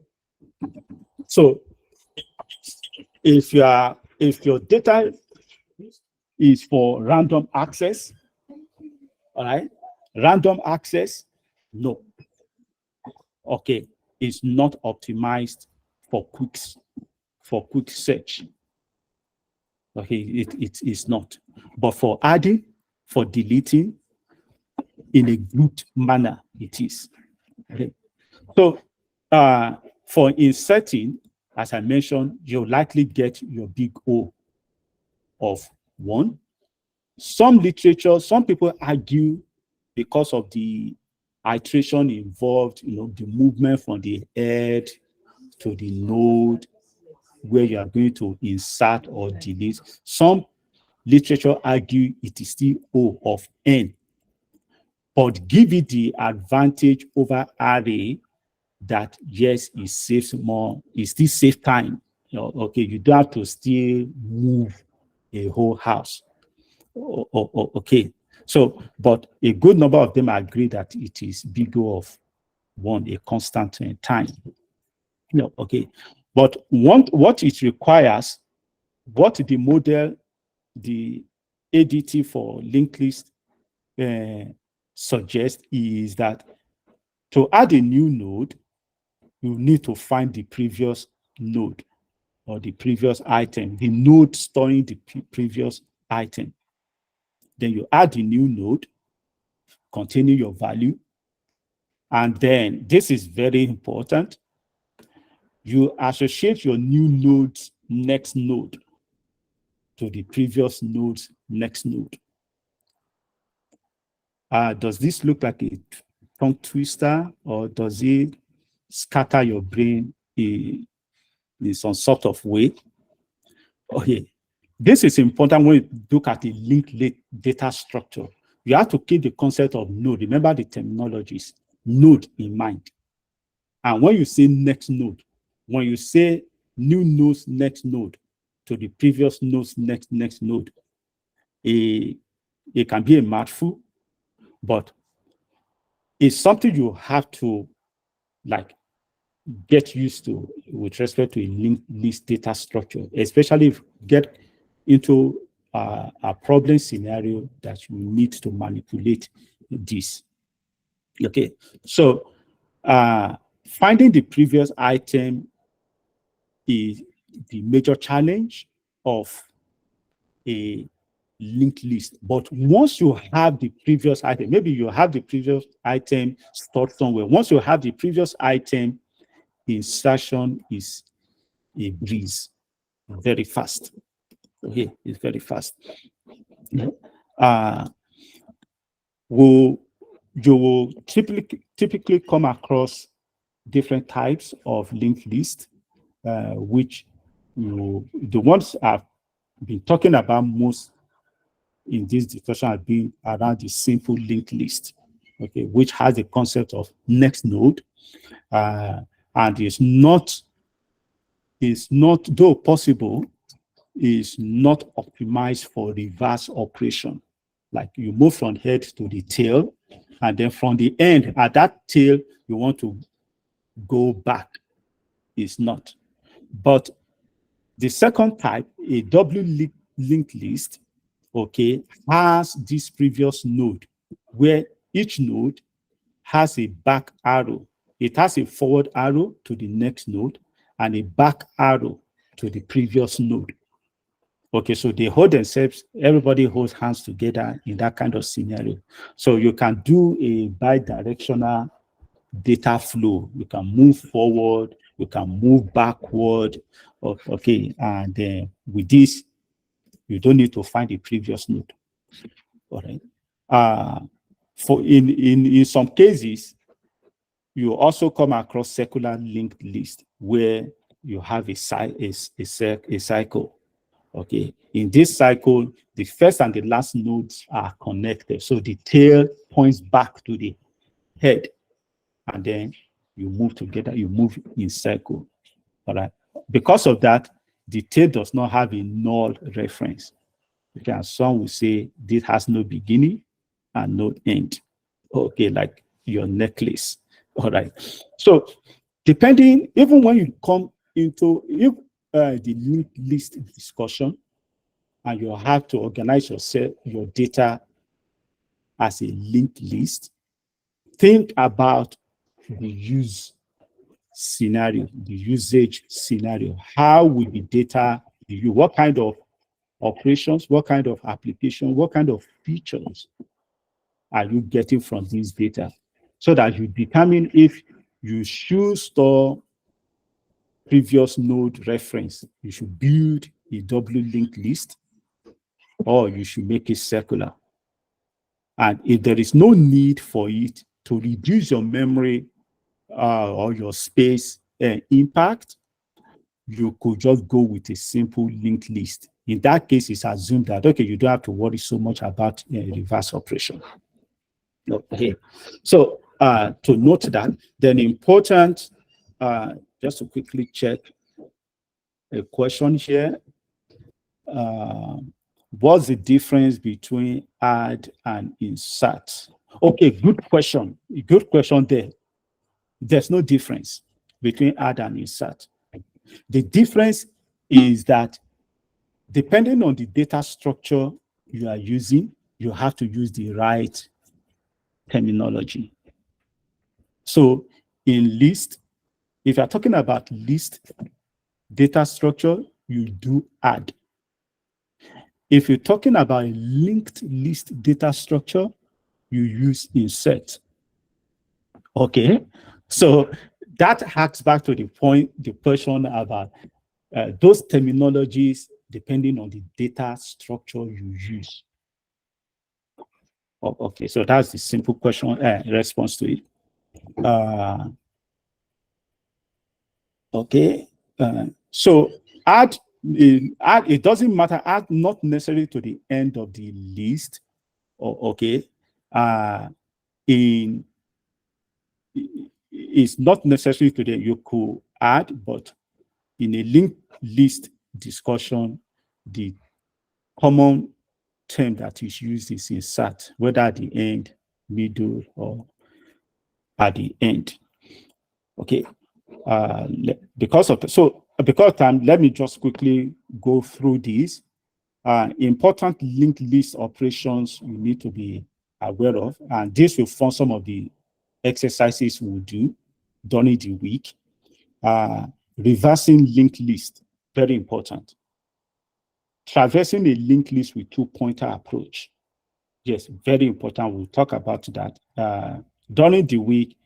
So if your data is for random access, all right, random access, no. Okay, it's not optimized for quick search. Okay, it is not. But for adding, for deleting, in a grouped manner, it is. Okay. So for inserting, as I mentioned, you'll likely get your big O of 1. Some people argue, because of the iteration involved, the movement from the head to the node where you are going to insert or delete. Some literature argue it is still O of N. but give it the advantage over array that yes, it saves more, it still saves time. Okay, you don't have to still move a whole house. Okay, so but a good number of them agree that it is bigger of one, a constant time. Okay, but what it requires, what the model, the ADT for linked list uh, suggests is that to add a new node, you need to find the previous node or the previous item, the node storing the previous item. Then you add the new node containing your value. And then this is very important. You associate your new node's next node to the previous node's next node. Does this look like a tongue twister, or does it scatter your brain in some sort of way? Okay, this is important when you look at the linked data structure. You have to keep the concept of node, remember the terminologies, node in mind. And when you say next node, when you say new node's next node to the previous node's next node, it can be a mouthful, but it's something you have to like get used to with respect to a linked list data structure, especially if you get into a problem scenario that you need to manipulate this. Okay, so finding the previous item is the major challenge of a linked list. But once you have the previous item, maybe you have the previous item stored somewhere. Once you have the previous item, insertion is a breeze, very fast. Okay, it's very fast. Uh, will you will typically come across different types of linked list, which the ones I've been talking about most in this discussion have been around the simple linked list, okay, which has the concept of next node, and is not, though possible, is not optimized for reverse operation. Like you move from head to the tail, and then from the end at that tail, you want to go back. It's not. But the second type, a double linked list, okay, has this previous node where each node has a back arrow. It has a forward arrow to the next node and a back arrow to the previous node. Okay, so they hold themselves, everybody holds hands together in that kind of scenario. So you can do a bi-directional data flow. You can move forward, you can move backward. Okay, and then with this, you don't need to find the previous node. All right. For in some cases, you also come across circular linked list where you have a cycle. Okay, in this cycle, the first and the last nodes are connected. So the tail points back to the head, and then you move together, you move in cycle. All right. Because of that, the tail does not have a null reference. Okay, some will say this has no beginning and no end. Okay, like your necklace. All right. So depending, even when you come into the linked list discussion, and you have to organize your data as a linked list, think about the use scenario, the usage scenario. How will the data be used? What kind of operations, what kind of application, what kind of features are you getting from this data? So that you determine if you should store previous node reference, you should build a double linked list, or you should make it circular. And if there is no need for it to reduce your memory or your space impact, you could just go with a simple linked list. In that case, it's assumed that, okay, you don't have to worry so much about reverse operation. Okay. So to note that, then important, just to quickly check a question here. Uh, what's the difference between add and insert? Okay, good question. Good question there. There's no difference between add and insert. The difference is that depending on the data structure you are using, you have to use the right terminology. So in list, if you're talking about list data structure, you do add. If you're talking about a linked list data structure, you use insert. Okay. So that harks back to the point, the question about those terminologies depending on the data structure you use. Okay, so that's the simple question response to it. Okay, so add, add, it doesn't matter, add not necessarily to the end of the list, or okay, in it's not necessarily to the, you could add, but in a linked list discussion, the common term that is used is insert, whether at the end, middle, or at the end. Okay. Because of time, let me just quickly go through these. Important linked list operations you need to be aware of, and this will form some of the exercises we'll do during the week. Reversing linked list, very important. Traversing a linked list with two-pointer approach. Yes, very important. We'll talk about that. During the week,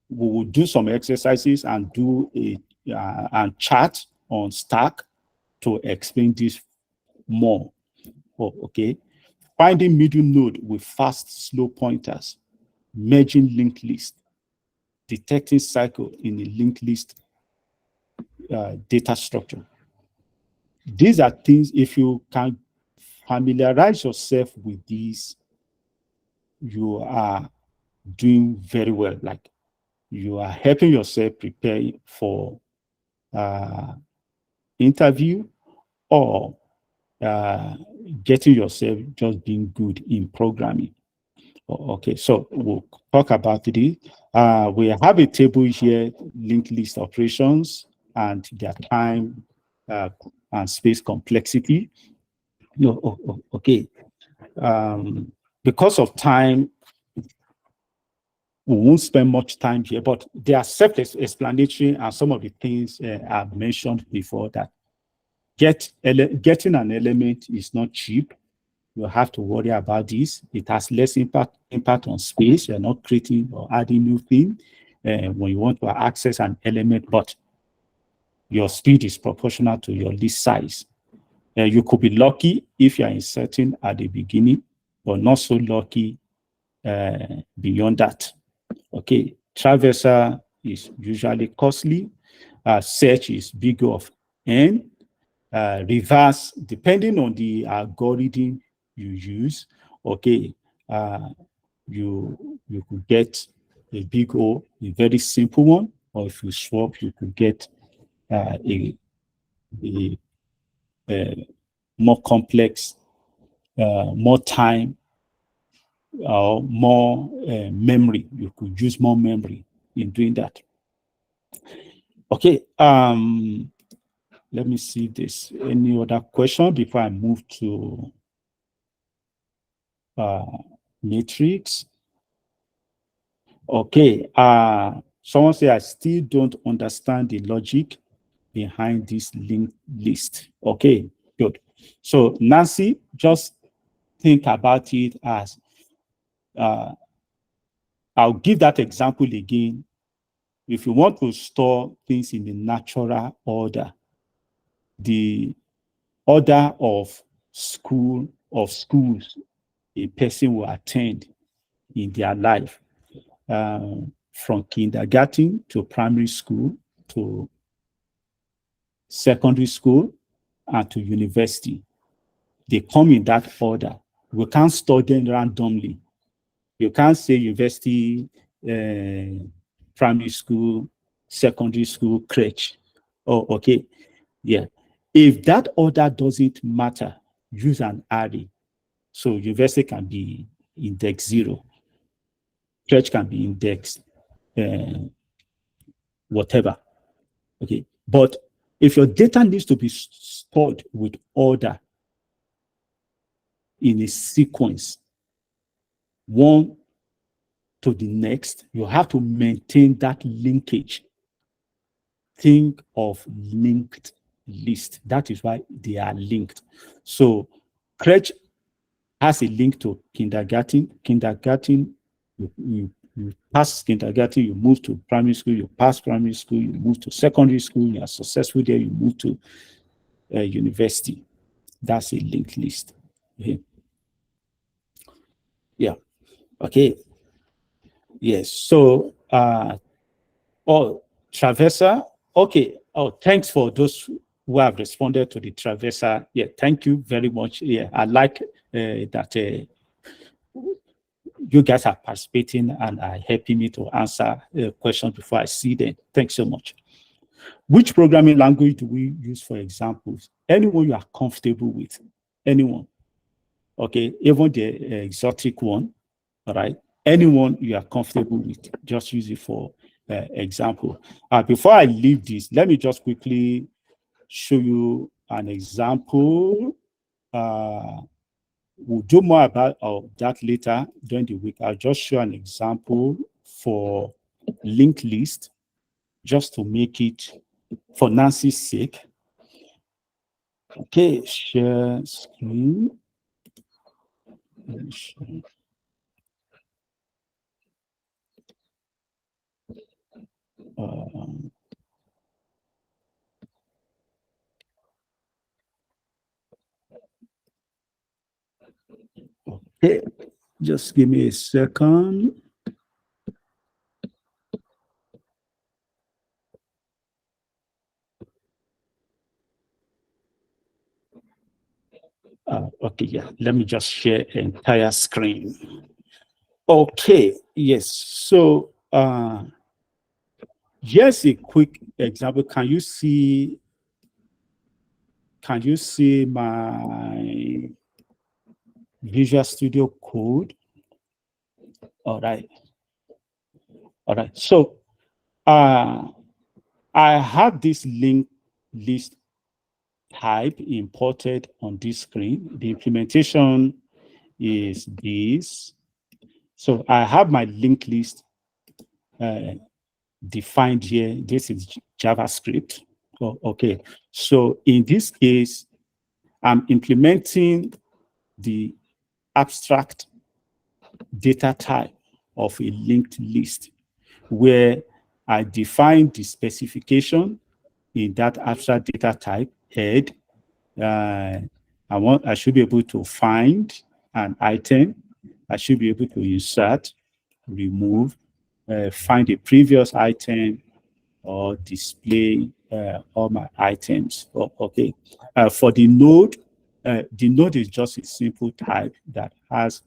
we will do some exercises and do a and chat on Stack to explain this more. Oh, okay. Finding middle node with fast, slow pointers, merging linked list, detecting cycle in a linked list data structure. These are things, if you can familiarize yourself with these, you are doing very well. Like, you are helping yourself prepare for interview, or getting yourself just being good in programming. Okay, so we'll talk about it. We have a table here, linked list operations and their time and space complexity. No, okay. Because of time, we won't spend much time here, but they are self-explanatory, and some of the things I've mentioned before, that getting an element is not cheap. You have to worry about this. It has less impact on space. You're not creating or adding new thing when you want to access an element, but your speed is proportional to your list size. You could be lucky if you're inserting at the beginning, but not so lucky beyond that. Okay, traversal is usually costly. Search is big of N. Reverse, depending on the algorithm you use, okay, you could get a big O, a very simple one, or if you swap, you could get a more complex, more time, or more memory. You could use more memory in doing that. Okay, let me see this. Any other question before I move to matrix? Okay, someone say, I still don't understand the logic behind this linked list. Okay, good. So Nancy, just think about it as, I'll give that example again. If you want to store things in the natural order, the order of schools a person will attend in their life, from kindergarten to primary school to secondary school and to university. They come in that order. We can't store them randomly. You can't say university, primary school, secondary school, crèche. Oh, okay. Yeah. If that order doesn't matter, use an array. So university can be index 0, crèche can be index whatever. Okay. But if your data needs to be stored with order in a sequence, one to the next, you have to maintain that linkage. Think of linked list. That is why they are linked. So crèche has a link to kindergarten. Kindergarten, you pass kindergarten, you move to primary school, you pass primary school, you move to secondary school, you are successful there, you move to university. That's a linked list. Okay. Yeah. Okay. Yes. So, traversal. Okay. Oh, thanks for those who have responded to the traversal. Yeah. Thank you very much. Yeah. I like that you guys are participating and are helping me to answer questions before I see them. Thanks so much. Which programming language do we use for examples? Anyone you are comfortable with. Anyone. Okay. Even the exotic one. All right. Anyone you are comfortable with, just use it for example. Before I leave this, let me just quickly show you an example. We'll do more about that later during the week. I'll just show an example for linked list, just to make it for Nancy's sake. Okay, share screen. Okay, just give me a second. Okay, yeah, let me just share entire screen. Okay, yes, so here's a quick example. Can you see my Visual Studio Code? All right. So I have this link list type imported on this screen. The implementation is this. So I have my linked list defined here. This is JavaScript. Oh, okay. So in this case, I'm implementing the abstract data type of a linked list, where I define the specification in that abstract data type head. I should be able to find an item. I should be able to insert, remove, find a previous item, or display all my items. Okay. For the node is just a simple type that has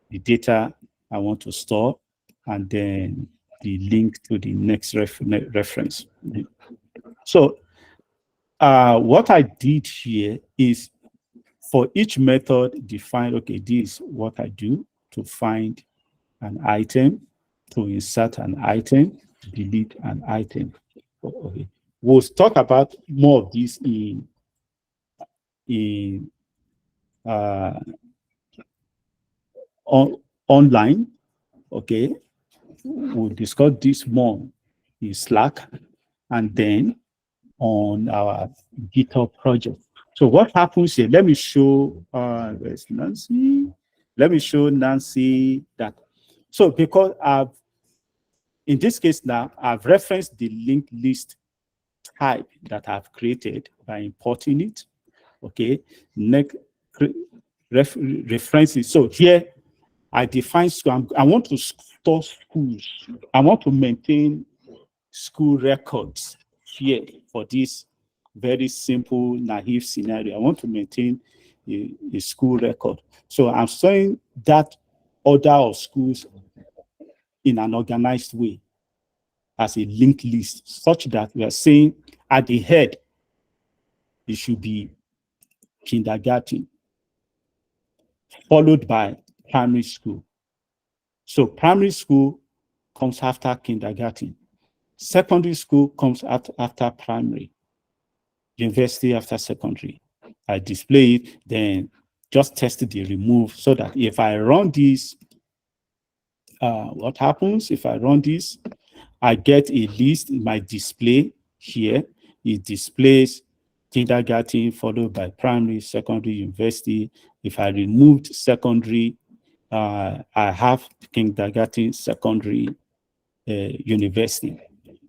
the data I want to store, and then the link to the next reference. So what I did here is, for each method, define, okay, this is what I do to find an item, to insert an item, to delete an item. Okay. We'll talk about more of this in online. Okay. We'll discuss this more in Slack and then on our GitHub project. So what happens here? Let me show, where's Nancy? Let me show Nancy that. So because in this case now, I've referenced the linked list type that I've created by importing it. Okay, next references. So here I define school. I want to store schools. I want to maintain school records here for this very simple, naive scenario. I want to maintain a school record. So I'm storing that order of schools in an organized way as a linked list, such that we are saying at the head, it should be kindergarten, followed by primary school. So primary school comes after kindergarten. Secondary school comes after primary. University after secondary. I display it, then just test the remove so that if I run this, what happens if I run this? I get a list in my display here. It displays kindergarten followed by primary, secondary, university. If I removed secondary, I have kindergarten, secondary, university.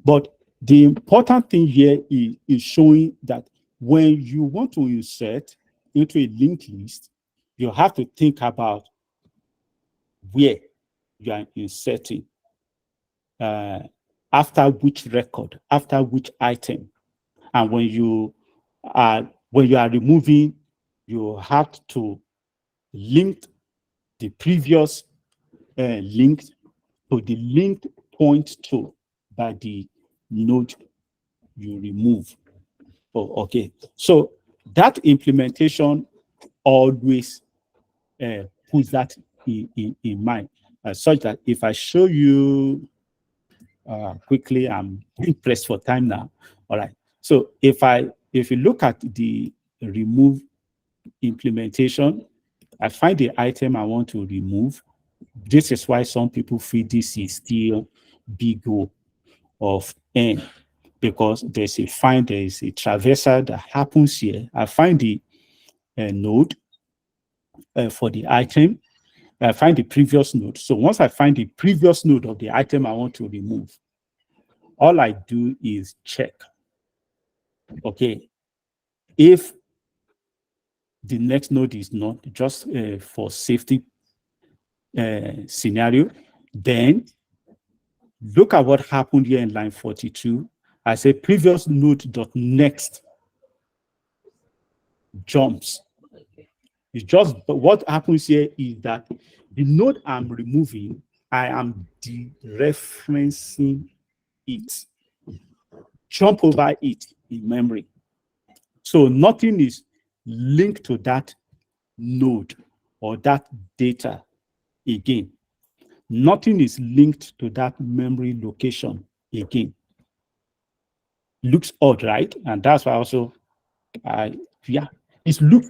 But the important thing here is showing that when you want to insert into a linked list, you have to think about where you are inserting, uh, after which record, after which item. And when you are removing, you have to link the previous link to the linked point to by the node you remove. Oh, okay. So that implementation always puts that in mind, such that if I show you quickly, I'm pressed for time now. All right. So if you look at the remove implementation, I find the item I want to remove. This is why some people feel this is still big O of N, because there is a traversal that happens here. I find the node for the item. I find the previous node. So once I find the previous node of the item I want to remove, all I do is check. Okay, if the next node is not, just for safety scenario, then look at what happened here in line 42. I say previous node dot next jumps. It's just, but what happens here is that the node I'm removing, I am dereferencing it, jump over it in memory. So nothing is linked to that node or that data again. Nothing is linked to that memory location again. Looks odd, right? And that's why also, yeah, it looks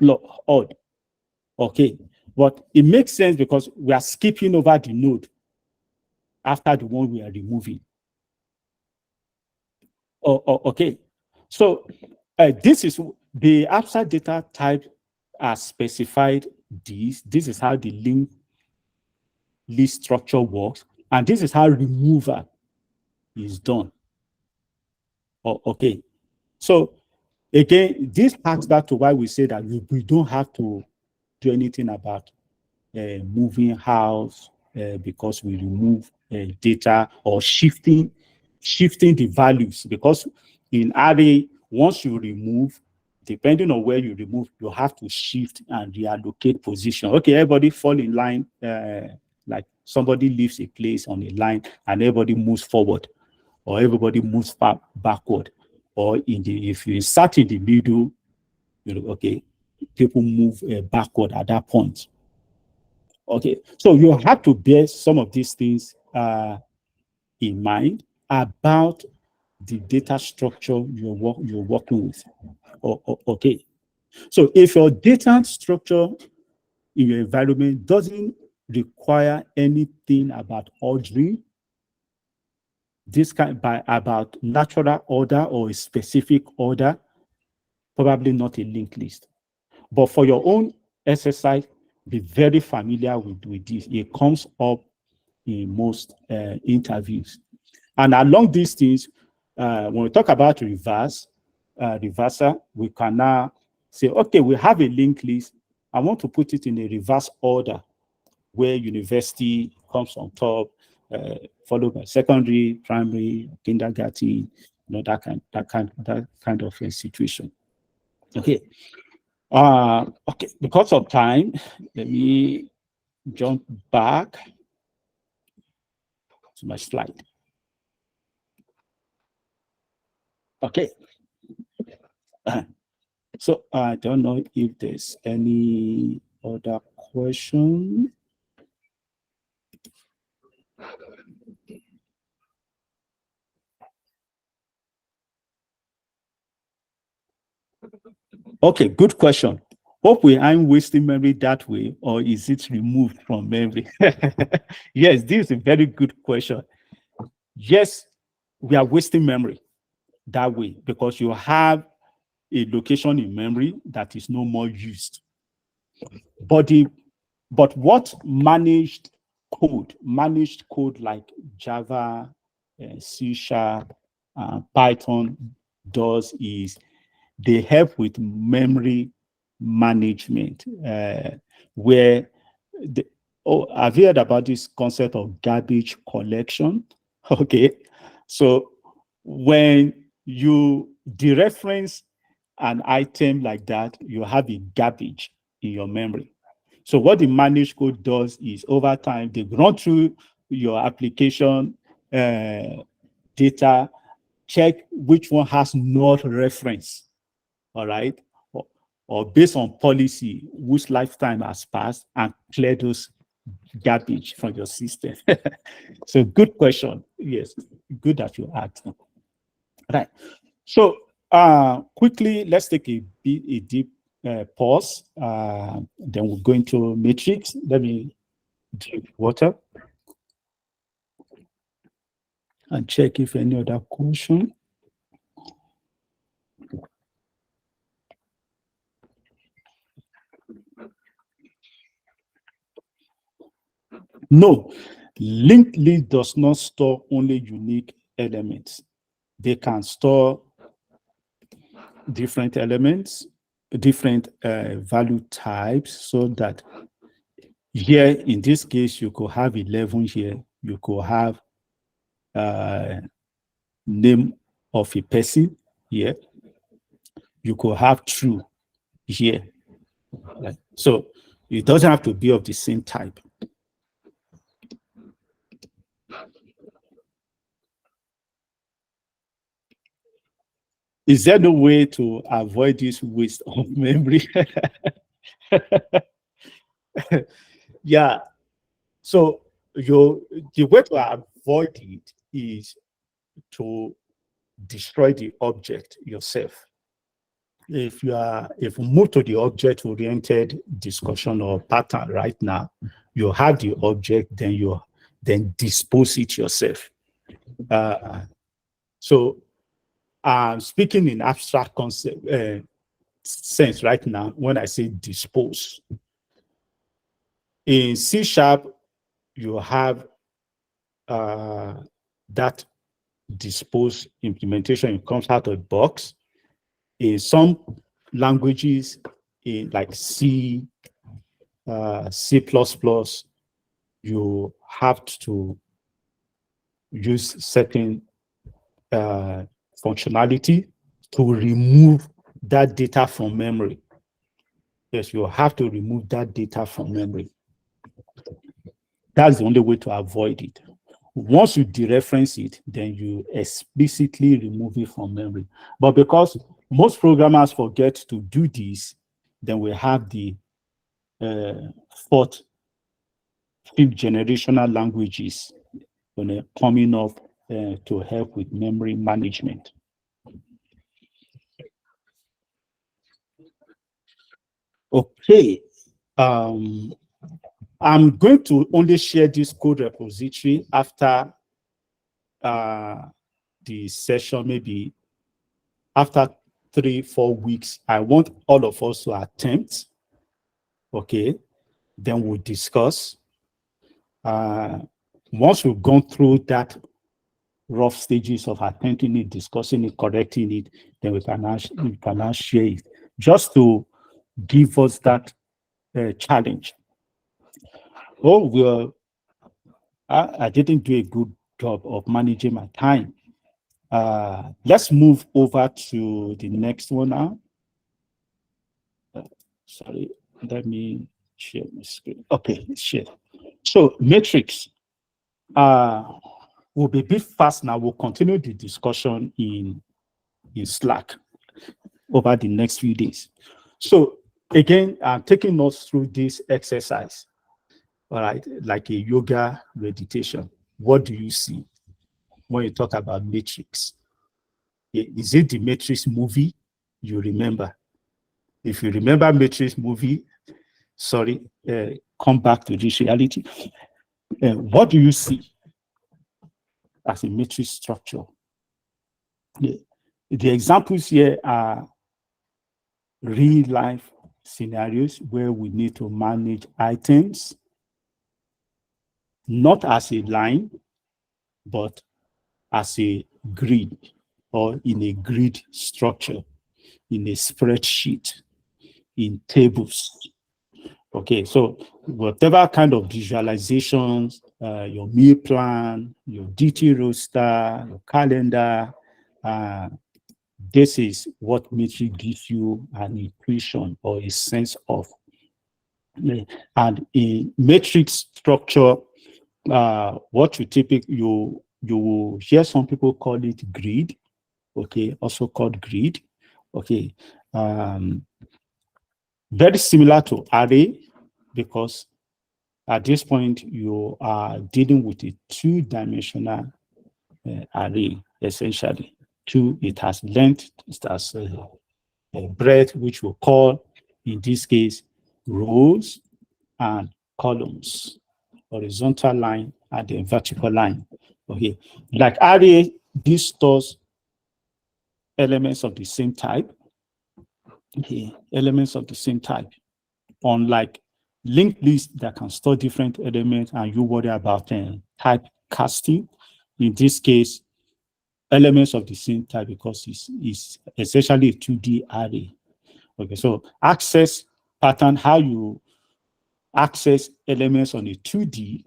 odd. Okay, but it makes sense because we are skipping over the node after the one we are removing. Okay, so this is the abstract data type as specified. This is how the link list structure works, and this is how removal is done. Okay, so again, this harks back to why we say that we don't have to do anything about moving house because we remove data or shifting the values, because in array, once you remove, depending on where you remove, you have to shift and reallocate position. Okay, everybody fall in line, like somebody leaves a place on a line and everybody moves forward, or everybody moves backward, or if you start in the middle, okay, people move backward at that point. Okay, so you have to bear some of these things in mind about the data structure you're working with. Okay, so if your data structure in your environment doesn't require anything about ordering, this kind by about natural order or a specific order, probably not a linked list. But for your own exercise, be very familiar with this. It comes up in most interviews. And along these things, when we talk about reversal, we can now say, okay, we have a linked list. I want to put it in a reverse order where university comes on top, followed by secondary, primary, kindergarten, that kind of a situation. Okay. Okay, because of time, let me jump back to my slide. Okay. So I don't know if there's any other question. Okay, good question. Hope we aren't wasting memory that way, or is it removed from memory? Yes, this is a very good question. Yes, we are wasting memory that way because you have a location in memory that is no more used. But what managed code like Java, C Sharp, Python does is they help with memory management, where the, oh, I've heard about this concept of garbage collection. Okay, so when you dereference an item like that, you have a garbage in your memory. So what the managed code does is over time, they run through your application data, check which one has not reference, all right? Or based on policy, whose lifetime has passed, and clear those garbage from your system. So good question. Yes, good that you asked. Right. So quickly, let's take a deep pause. Then we'll go into matrix. Let me drink water and check if any other question. No, linked list does not store only unique elements. They can store different elements, different value types, so that here in this case you could have 11 here, you could have name of a person here, you could have true here. Right? So it doesn't have to be of the same type. Is there no way to avoid this waste of memory? Yeah. So the way to avoid it is to destroy the object yourself. If you move to the object-oriented discussion or pattern right now, you have the object, then dispose it yourself. So speaking in abstract concept sense right now, when I say dispose, in C Sharp, you have that dispose implementation. It comes out of the box. In some languages, in like C, C++, you have to use certain functionality to remove that data from memory. Yes, you have to remove that data from memory. That's the only way to avoid it. Once you dereference it, then you explicitly remove it from memory. But because most programmers forget to do this, then we have the fourth, fifth generational languages coming up to help with memory management. Okay. I'm going to only share this code repository after the session, maybe after 3-4 weeks. I want all of us to attempt. Okay. Then we'll discuss. Once we've gone through that rough stages of attempting it, discussing it, correcting it, then we can now share it, just to give us that challenge. Oh, well, I didn't do a good job of managing my time. Let's move over to the next one now. Sorry, let me Share my screen. Okay, share. So matrix. Uh, we'll be a bit fast now. We'll continue the discussion in Slack over the next few days. So again, I'm taking us through this exercise, all right, like a yoga meditation. What do you see when you talk about matrix? Is it the Matrix movie you remember? If you remember Matrix movie, sorry, come back to this reality. What do you see as a matrix structure? The, the examples here are real life scenarios where we need to manage items, not as a line, but as a grid or in a grid structure, in a spreadsheet, in tables. Okay, so whatever kind of visualizations, your meal plan, your DT roster, your calendar, uh, this is what matrix gives you an intuition or a sense of. And in matrix structure, what you typically you will hear some people call it grid, okay, also called grid, okay. Very similar to array because at this point you are dealing with a two-dimensional array essentially. Two, it has length, it has breadth, which we'll call in this case rows and columns, horizontal line and the vertical line. Okay, like array, this stores elements of the same type. Okay, elements of the same type. Unlike linked list that can store different elements and you worry about type casting. In this case, elements of the same type because it's essentially a 2D array. Okay, so access pattern, how you access elements on a 2D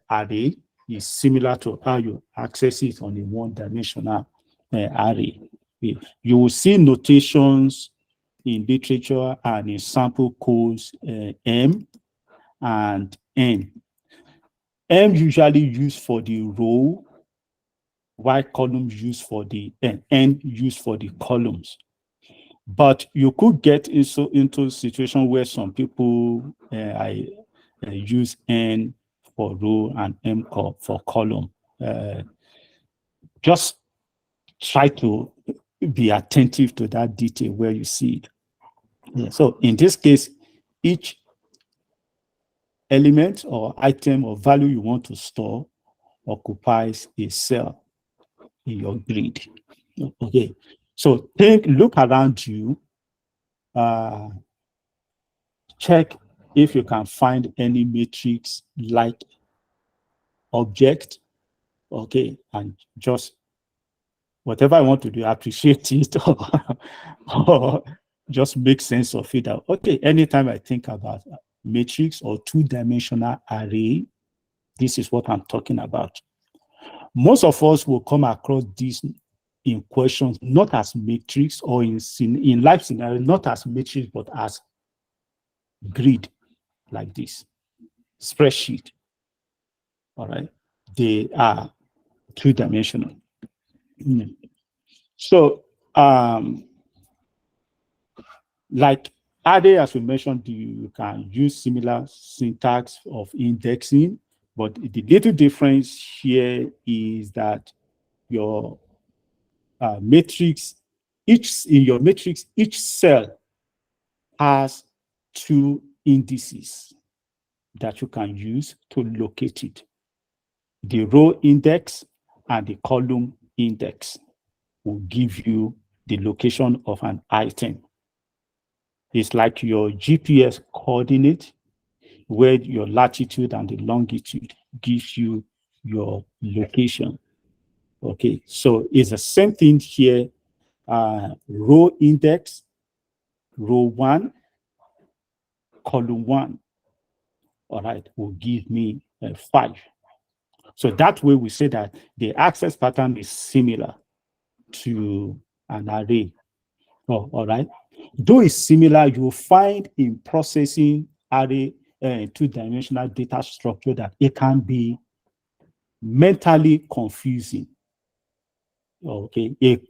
array is similar to how you access it on a one-dimensional array. You will see notations in literature and in sample codes M and N. M usually used for the row, while columns used for the N used for the columns. But you could get into a situation where some people use N for row and M for column. Just try to be attentive to that detail where you see it. Yeah, so in this case, each element or item or value you want to store occupies a cell in your grid. Okay, so look around you, check if you can find any matrix like object, okay, and just whatever I want to do, appreciate it or just make sense of it. Okay, anytime I think about matrix or two-dimensional array, this is what I'm talking about. Most of us will come across this in questions, not as matrix or in life scenario, not as matrix, but as grid like this, spreadsheet. All right. They are two-dimensional. So, like array, as we mentioned, you can use similar syntax of indexing, but the little difference here is that your matrix, in your matrix, each cell has two indices that you can use to locate it. The row index and the column index will give you the location of an item. It's like your GPS coordinate, where your latitude and the longitude gives you your location. Okay, so it's the same thing here. Row index, row 1, column 1, all right, will give me 5. So that way we say that the access pattern is similar to an array. Oh, all right. Though it's similar, you will find in processing array, two-dimensional data structure, that it can be mentally confusing. Okay, it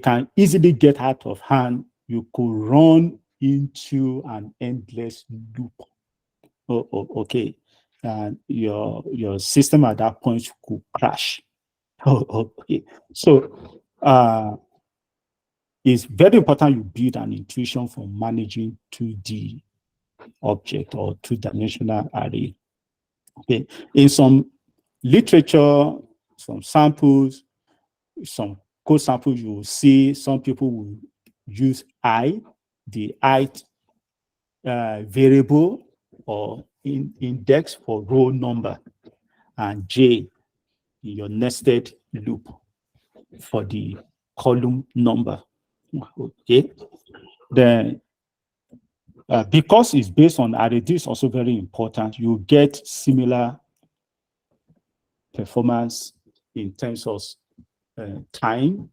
can easily get out of hand. You could run into an endless loop. Okay, and your system at that point could crash. Okay, so it's very important you build an intuition for managing 2D object or two-dimensional array. Okay, in some literature, some samples, some code samples, you will see some people will use I, the ith variable or index for row number, and J in your nested loop for the column number. Okay, then because it's based on array, this is also very important. You get similar performance in terms of time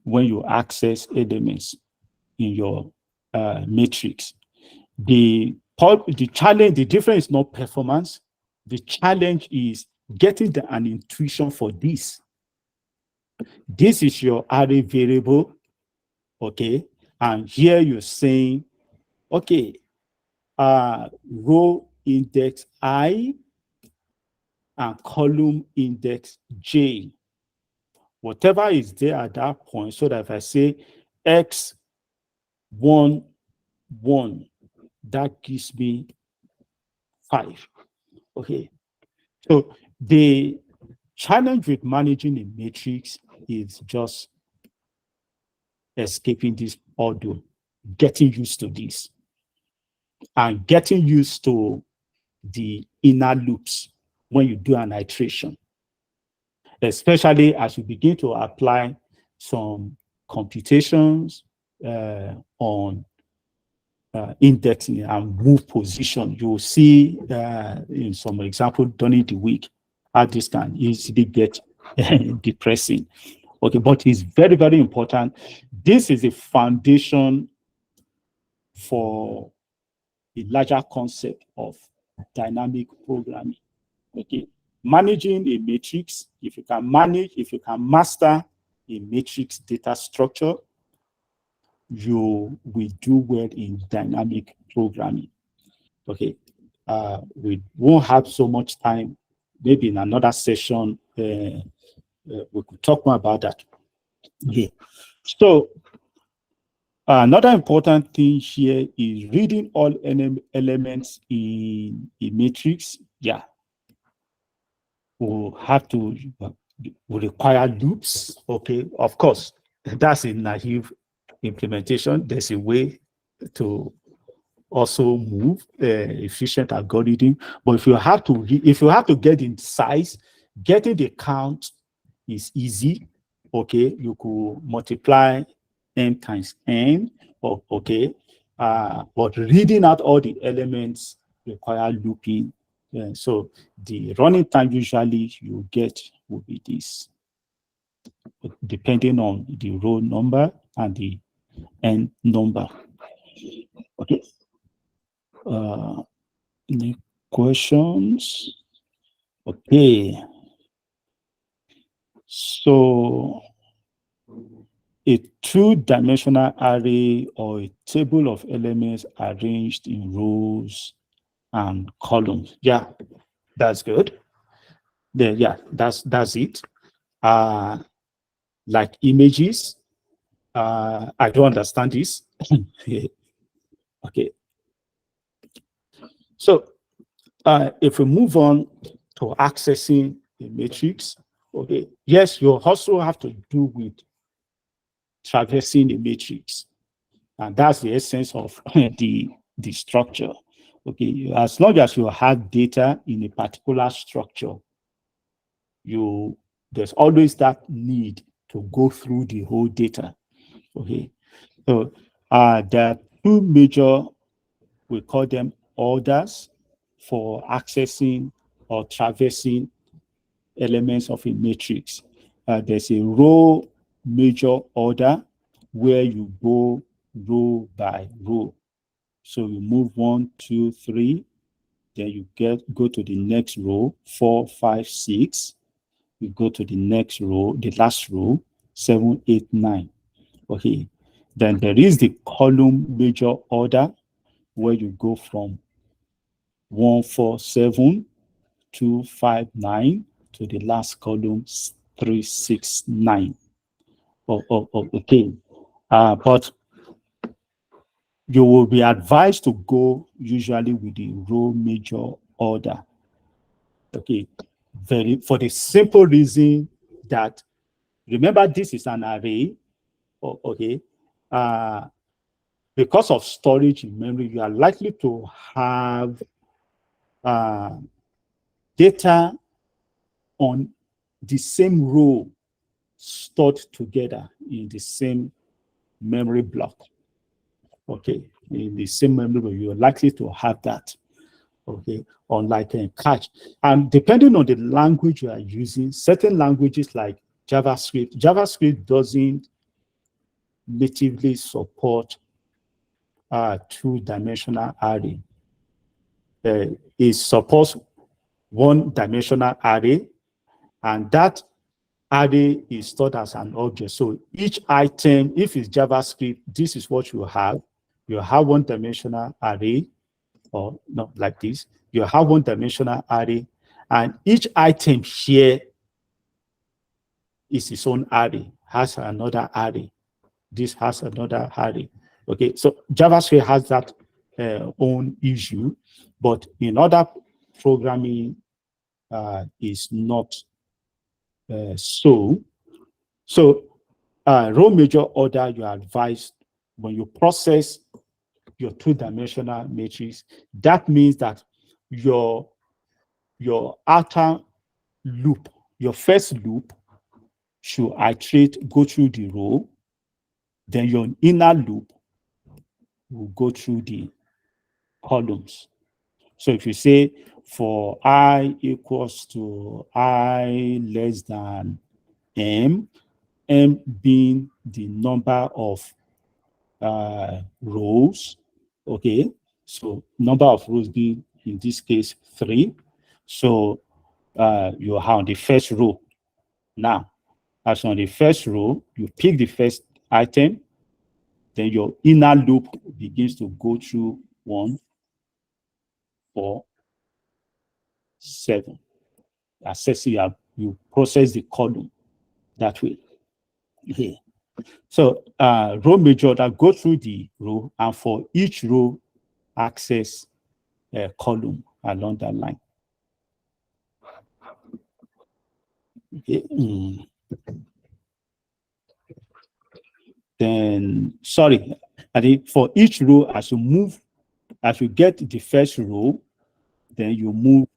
when you access elements in your matrix. The challenge, the difference is not performance. The challenge is getting an intuition for this. This is your array variable, okay? And here you're saying, okay, row index I and column index J. Whatever is there at that point, so that if I say X1, 1, that gives me 5. Okay. So the challenge with managing a matrix is just escaping this order, getting used to this, and getting used to the inner loops when you do an iteration, especially as you begin to apply some computations on indexing and move position. You'll see in some example during the week how this can easily get depressing. Okay, but it's very, very important. This is a foundation for a larger concept of dynamic programming. Okay, managing a matrix, if you can master a matrix data structure, you will do well in dynamic programming. Okay, we won't have so much time. Maybe in another session, we could talk more about that. Okay, so another important thing here is reading all elements in a matrix. Yeah, we'll have to, will require loops. Okay, of course, that's a naive implementation. There's a way to also move efficient algorithm. But if you have to get in size, getting the count is easy. Okay, you could multiply n times n. Okay, but reading out all the elements require looping. So the running time usually you get will be this, depending on the row number and the n number. Okay. Any questions? Okay. So a two-dimensional array or a table of elements arranged in rows and columns. Yeah, that's good. Yeah, that's it. Like images. I don't understand this. Okay. So if we move on to accessing a matrix, okay, yes, you also have to do with traversing the matrix. And that's the essence of the structure. Okay, as long as you have data in a particular structure, there's always that need to go through the whole data. Okay, so there are two major, we call them orders for accessing or traversing elements of a matrix. There's a row major order where you go row by row. So you move 1, 2, 3, then you go to the next row, 4, 5, 6. You go to the next row, the last row, 7, 8, 9. Okay. Then there is the column major order where you go from 1, 4, 7, 2, 5, 9 to the last column, 3, 6, 9. Okay. But you will be advised to go usually with the row major order. Okay. For the simple reason that, remember, this is an array. Okay. Because of storage in memory, you are likely to have uh, data on the same row stored together in the same memory block. Okay, in the same memory block, you're likely to have that. Okay, unlike a cache. And depending on the language you are using, certain languages like JavaScript doesn't natively support two-dimensional array. It supports one-dimensional array, and that array is stored as an object. So each item, if it's JavaScript, this is what you have. You have one-dimensional array, or not like this. You have one-dimensional array, and each item here is its own array, has another array. This has another array. Okay, so JavaScript has that own issue, but in other programming is not so. So row major order, you are advised when you process your two-dimensional matrix, that means that your outer loop, your first loop should iterate, go through the row, then your inner loop will go through the columns. So if you say for I equals to I less than M, M being the number of rows, okay? So number of rows being, in this case, 3. So you are on the first row. Now, as on the first row, you pick the first item, then your inner loop begins to go through 1, 4, 7. Assessing, you process the column that way. Okay. So row major that go through the row, and for each row, access a column along that line. Okay. Then, sorry, I think for each row, as you get the first row, then you move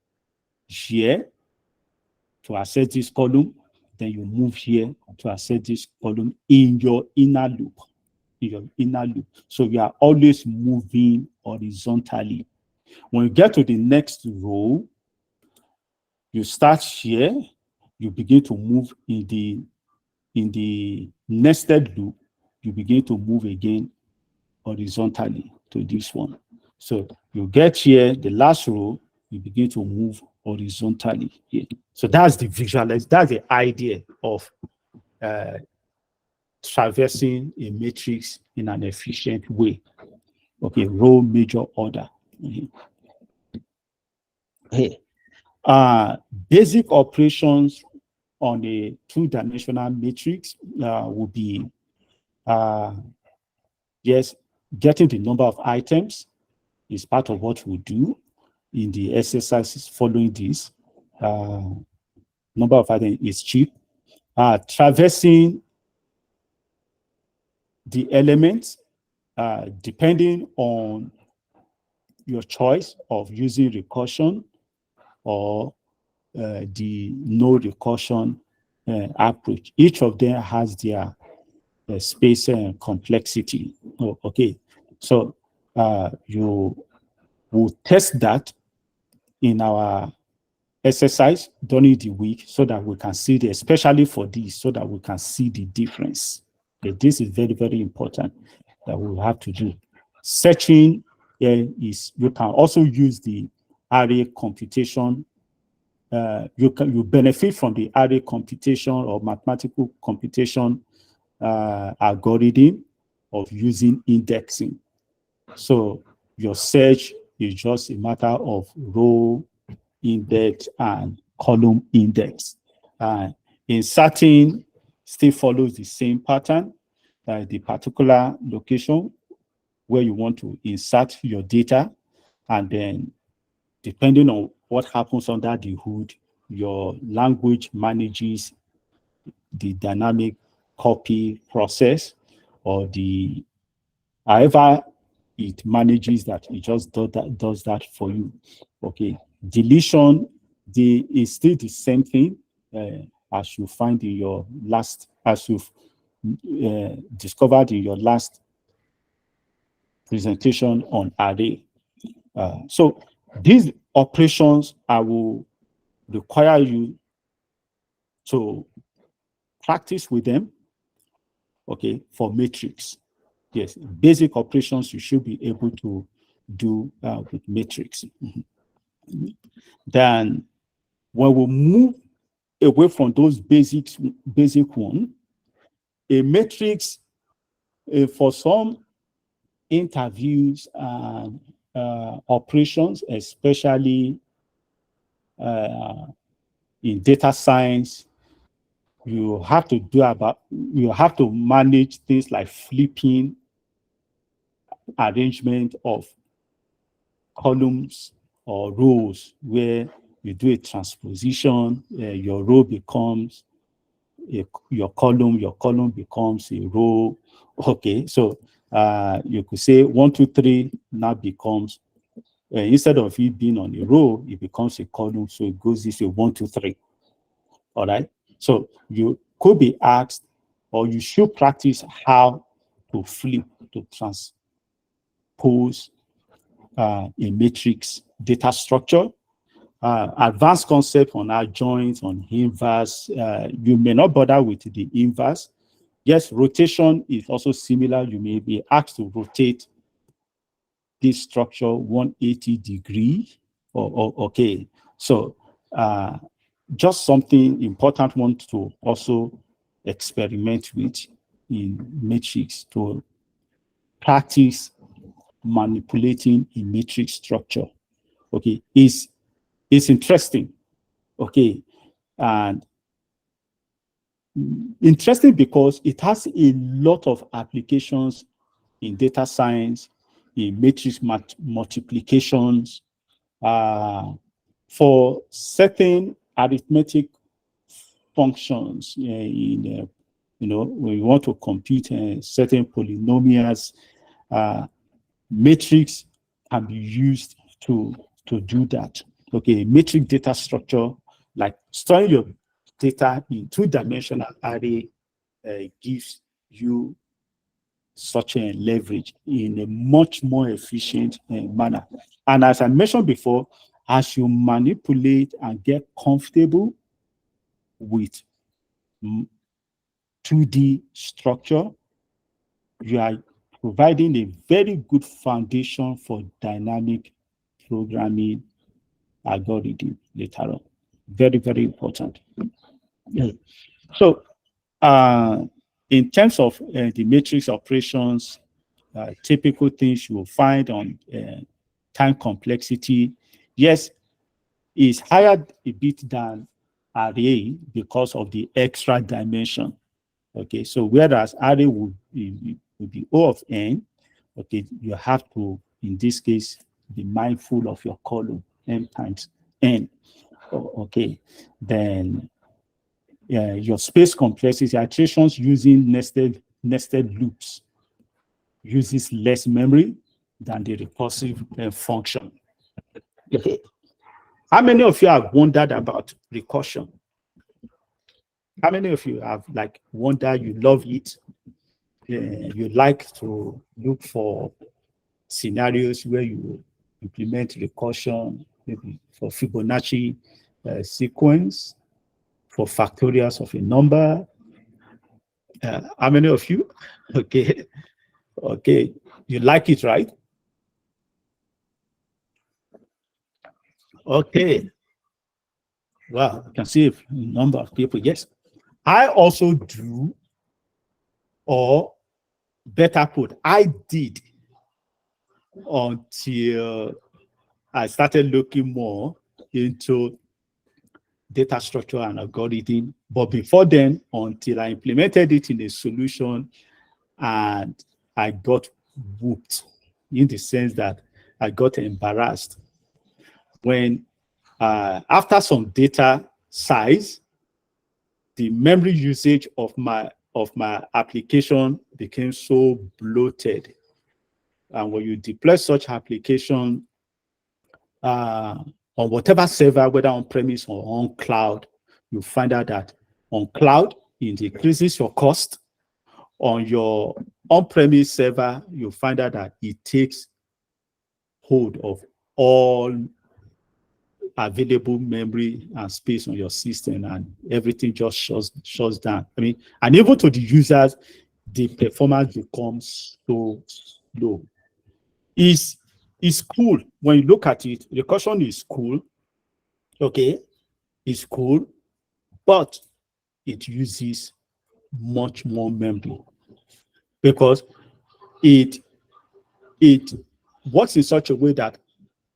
here to access this column, then you move here to access this column in your inner loop. So you are always moving horizontally. When you get to the next row, you start here, you begin to move in the nested loop, you begin to move again horizontally to this one. So you get here, the last row, you begin to move horizontally here. So that's the visualize, that's the idea of traversing a matrix in an efficient way. Okay, row major order. Okay. Basic operations on a two-dimensional matrix will be yes, getting the number of items is part of what we do in the exercises following this. Number of items is cheap. Traversing the elements, depending on your choice of using recursion or the no recursion approach. Each of them has their space and complexity. Oh, okay, so you will test that in our exercise during the week so that we can see especially for this, so that we can see the difference. Okay, this is very, very important that we have to do. Searching is you can also use the array computation. You benefit from the array computation or mathematical computation algorithm of using indexing. So your search is just a matter of row index and column index. Inserting still follows the same pattern. The particular location where you want to insert your data, and then depending on what happens under the hood, your language manages the dynamic copy process, or the however it manages that, it just does that for you. Okay, deletion is still the same thing as you find in your last, as you've discovered in your last presentation on array. So these operations, I will require you to practice with them, okay, for matrix. Yes, basic operations you should be able to do with matrix. Then when we move away from those basic one, a matrix for some interviews and operations, especially in data science, you have to manage things like flipping, arrangement of columns or rows, where you do a transposition, your row becomes your column becomes a row. Okay, so you could say 1, 2, 3 now becomes, instead of it being on a row, it becomes a column. So it goes this way: 1, 2, 3. All right. So you could be asked, or you should practice how to flip, to transpose a matrix data structure. Advanced concept on adjoint, on inverse. You may not bother with the inverse. Yes, rotation is also similar. You may be asked to rotate this structure 180 degrees. Okay, so just something important one to also experiment with in matrix, to practice manipulating a matrix structure. Okay, it's interesting. Okay, and interesting because it has a lot of applications in data science, in matrix multiplications, for certain arithmetic functions. When you want to compute certain polynomials, matrix can be used to do that. Okay, matrix data structure, like storing your data in two-dimensional array, gives you such a leverage in a much more efficient manner. And as I mentioned before, as you manipulate and get comfortable with 2D structure, you are providing a very good foundation for dynamic programming algorithm later on. Very, very important. So in terms of the matrix operations, typical things you will find on time complexity, yes, is higher a bit than array because of the extra dimension. Okay, so whereas array would be O of n, okay, you have to, in this case, be mindful of your column, m times n. Okay, then your space complexity, iterations using nested loops uses less memory than the recursive function. Okay. How many of you have wondered about recursion? How many of you have wondered, you love it, you like to look for scenarios where you implement recursion, maybe for Fibonacci sequence, for factorials of a number? How many of you? Okay, okay, you like it, right? Okay. Well, I can see a number of people. Yes. I also do, or better put, I did until I started looking more into data structure and algorithm. But before then, until I implemented it in a solution, and I got whooped in the sense that I got embarrassed when, after some data size, the memory usage of my application became so bloated. And when you deploy such application uh, on whatever server, whether on premise or on cloud, you find out that on cloud, it increases your cost. On your on-premise server, you find out that it takes hold of all available memory and space on your system, and everything just shuts down. I mean, and even to the users, the performance becomes so slow. Is cool when you look at it. The caution is cool, okay, it's cool, but it uses much more memory because it it works in such a way that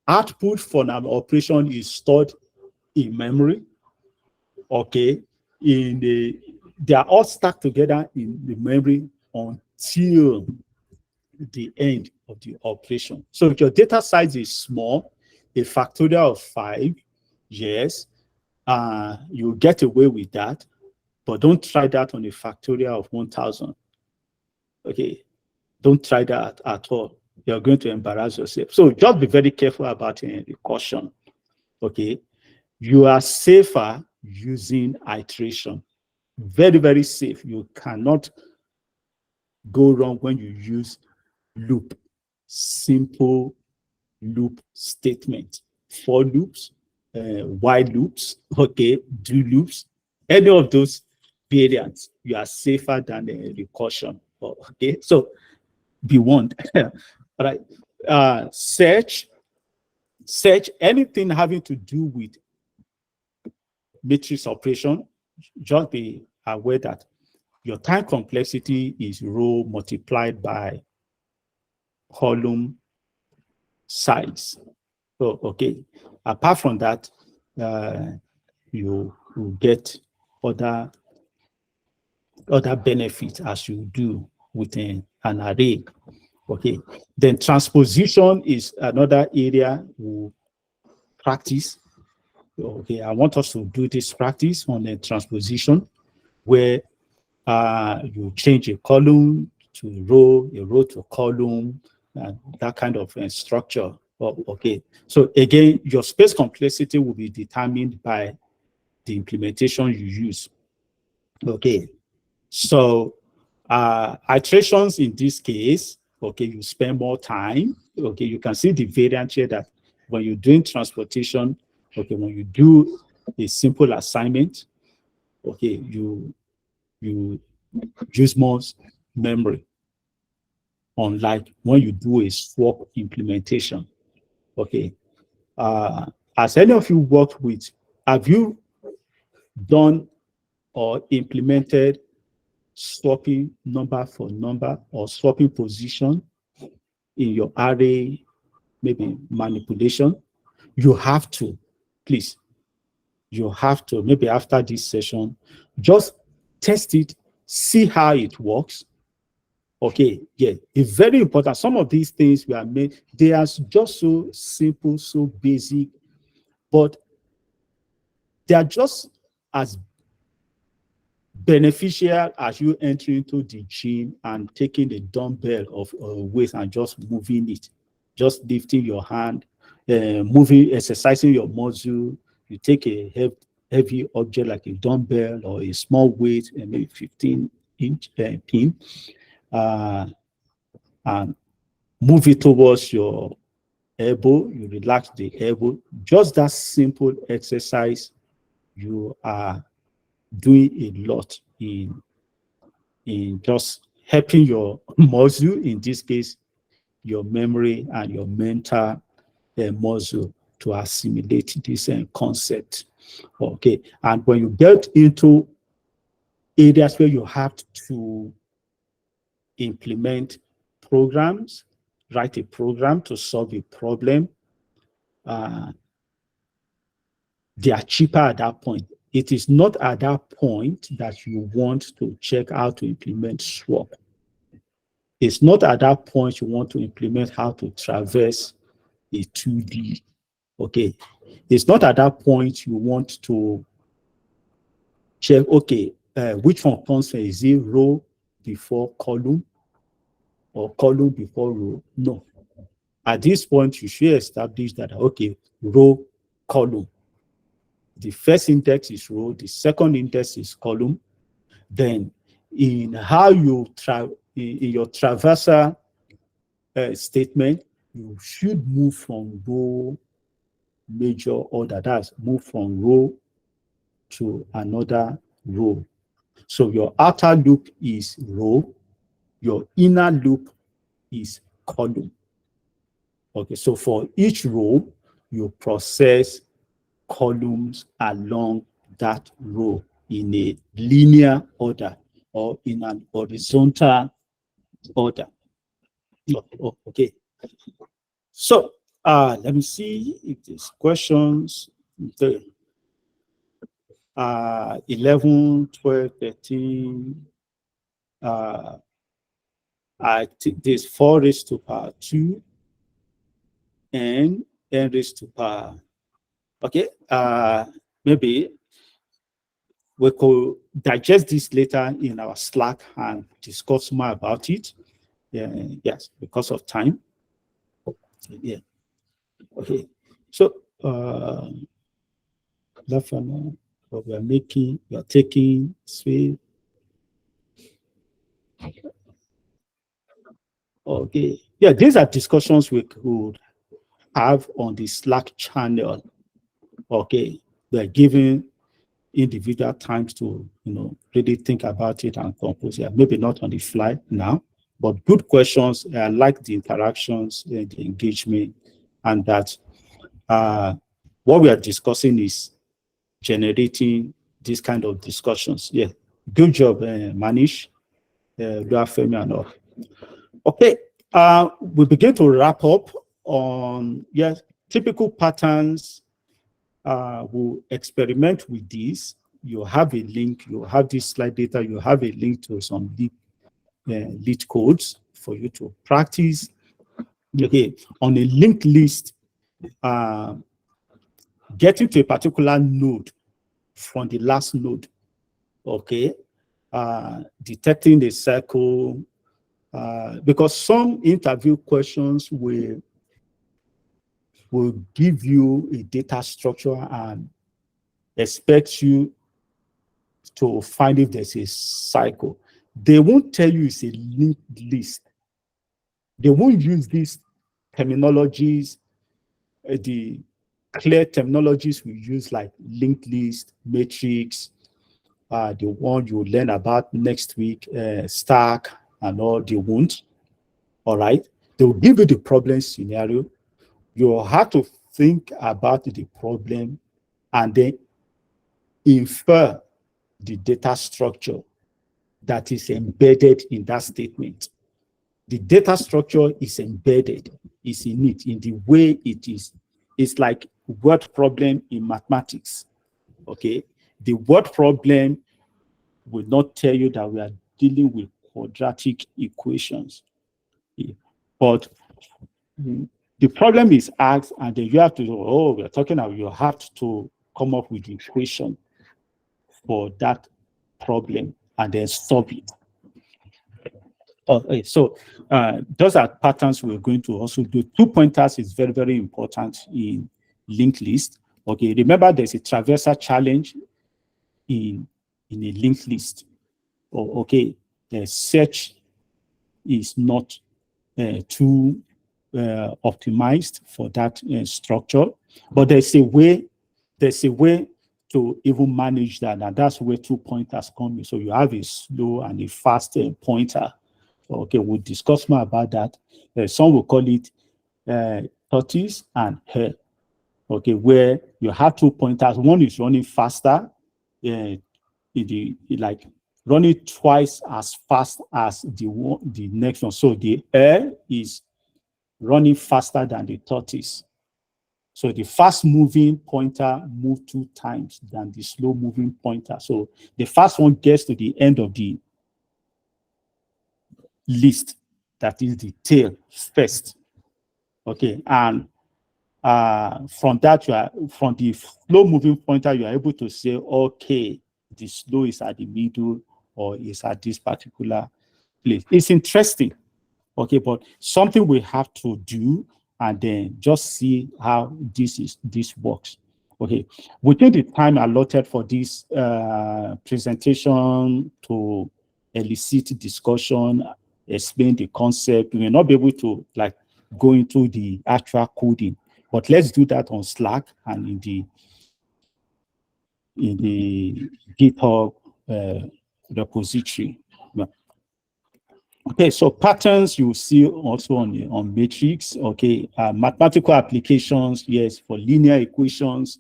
output from an operation is stored in memory, okay, they are all stacked together in the memory until the end of the operation. So if your data size is small, a factorial of 5, yes, you get away with that, but don't try that on a factorial of 1,000. Okay, don't try that at all. You're going to embarrass yourself. So just be very careful about the caution. Okay, you are safer using iteration. Very, very safe. You cannot go wrong when you use loop, simple loop statement, for loops, while loops, okay, do loops, any of those variants, you are safer than the recursion. Okay, so be warned. All right. Search, anything having to do with matrix operation, just be aware that your time complexity is row multiplied by column size. So, okay. Apart from that, uh, you will get other benefits as you do within an array. Okay. Then transposition is another area we practice. Okay, I want us to do this practice on the transposition where you change a column to row, a row to column, and that kind of structure. Oh, okay, so again, your space complexity will be determined by the implementation you use. Okay, so iterations in this case, okay, you spend more time. Okay, you can see the variant here that when you're doing transportation, okay, when you do a simple assignment, okay, you use more memory, unlike when you do a swap implementation. Okay, has any of you worked with, have you done or implemented swapping number for number or swapping position in your array, maybe manipulation? You have to, please, you have to, maybe after this session, just test it, see how it works. Okay, yeah, it's very important. Some of these things we are made, they are just so simple, so basic, but they are just as beneficial as you entering into the gym and taking a dumbbell of weight and just moving it, just lifting your hand, moving, exercising your muscle. You take a heavy object like a dumbbell or a small weight, and maybe 15-inch pin, and move it towards your elbow. You relax the elbow. Just that simple exercise, you are doing a lot in just helping your muscle, in this case, your memory and your mental muscle. to assimilate this concept. Okay, and when you get into areas where you have to implement programs, write a program to solve a problem, uh, they are cheaper at that point. It is not at that point that you want to check how to implement swap. It's not at that point you want to implement how to traverse a 2D. Okay. It's not at that point you want to check, okay, which one comes first? Is it row before column or column before row? No. At this point, you should establish that, okay, row, column. The first index is row, the second index is column. Then in how you in your traversal statement, you should move from row major order. That's move from row to another row. So your outer loop is row, your inner loop is column. Okay, so for each row, you process columns along that row in a linear order or in an horizontal order. Okay. So let me see if there's questions. The 11, 12, 13. I think there's 4 raised to power 2 and n raised to power. Okay. Maybe we could digest this later in our Slack and discuss more about it. Yeah, yes, because of time. Yeah. Okay. So left one, what we are taking three. Okay. Yeah, these are discussions we could have on the Slack channel. Okay. They're giving individual times to really think about it and compose. Yeah, maybe not on the fly now, but good questions. I like the interactions, the engagement, and that what we are discussing is generating this kind of discussions. Yeah, good job, Manish, Luafemi, and all. Okay, we begin to wrap up on typical patterns. We'll experiment with this. You have a link, you have this slide data, you have a link to some lead codes for you to practice. Okay, on a linked list, getting to a particular node from the last node, okay, detecting the circle, because some interview questions will give you a data structure and expect you to find if there's a cycle. They won't tell you it's a linked list. They won't use these terminologies, the clear terminologies we use like linked list, matrix, the one you learn about next week, stack, and all. They won't. All right. They will give you the problem scenario. You have to think about the problem and then infer the data structure that is embedded in that statement. The data structure is embedded, is in it, in the way it is. It's like word problem in mathematics, okay? The word problem will not tell you that we are dealing with quadratic equations. But the problem is asked, and then you have to, we're talking about, you have to come up with the equation for that problem and then solve it. Okay, so those are patterns we're going to also do. 2 pointers is very, very important in linked list. Okay, remember there's a traversal challenge in a linked list. Okay, the search is not too optimized for that structure, but there's a way to even manage that, and that's where 2 pointers come in. So you have a slow and a fast pointer. Okay, we'll discuss more about that. Some will call it tortoise and hare. okay, where you have 2 pointers. One is running faster, like running twice as fast as the next one. So the air is running faster than the tortoise. So the fast moving pointer move 2 times than the slow moving pointer. So the fast one gets to the end of the list, that is the tail first. Okay, and from that, from the slow moving pointer, you are able to say, okay, the slow is at the middle or is at this particular place. It's interesting. Okay, but something we have to do and then just see how this works. Okay, within the time allotted for this presentation to elicit discussion, explain the concept, we may not be able to like go into the actual coding, but let's do that on Slack and in the GitHub repository. Okay, so patterns you see also on matrix. Okay, mathematical applications, yes, for linear equations,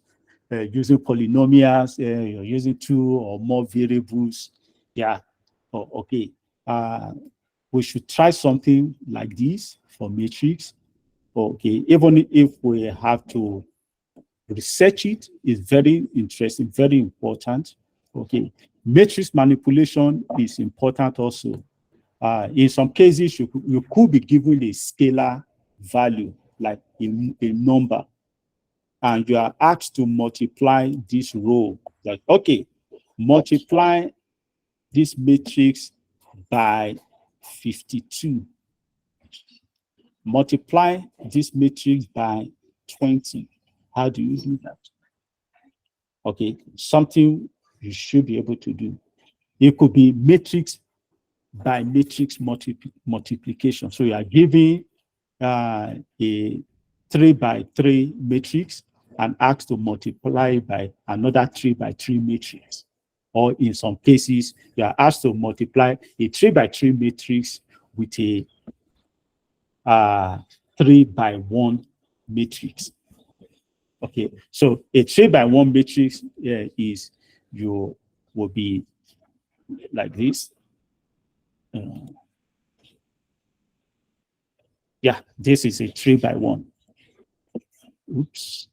using polynomials, you're using 2 or more variables. Yeah, okay. We should try something like this for matrix. Okay, even if we have to research it, is very interesting, very important. Okay, matrix manipulation is important also. In some cases, you could be given a scalar value, like a number, and you are asked to multiply this row. Like, okay, multiply this matrix by 52. Multiply this matrix by 20. How do you do that? Okay, something you should be able to do. It could be matrix by matrix multiplication. So you are giving a 3 by 3 matrix and asked to multiply by another 3 by 3 matrix. Or in some cases, you are asked to multiply a 3 by 3 matrix with a 3 by 1 matrix. Okay, so a 3 by 1 matrix is you will be like this. Yeah, this is a 3 by 1. Oops.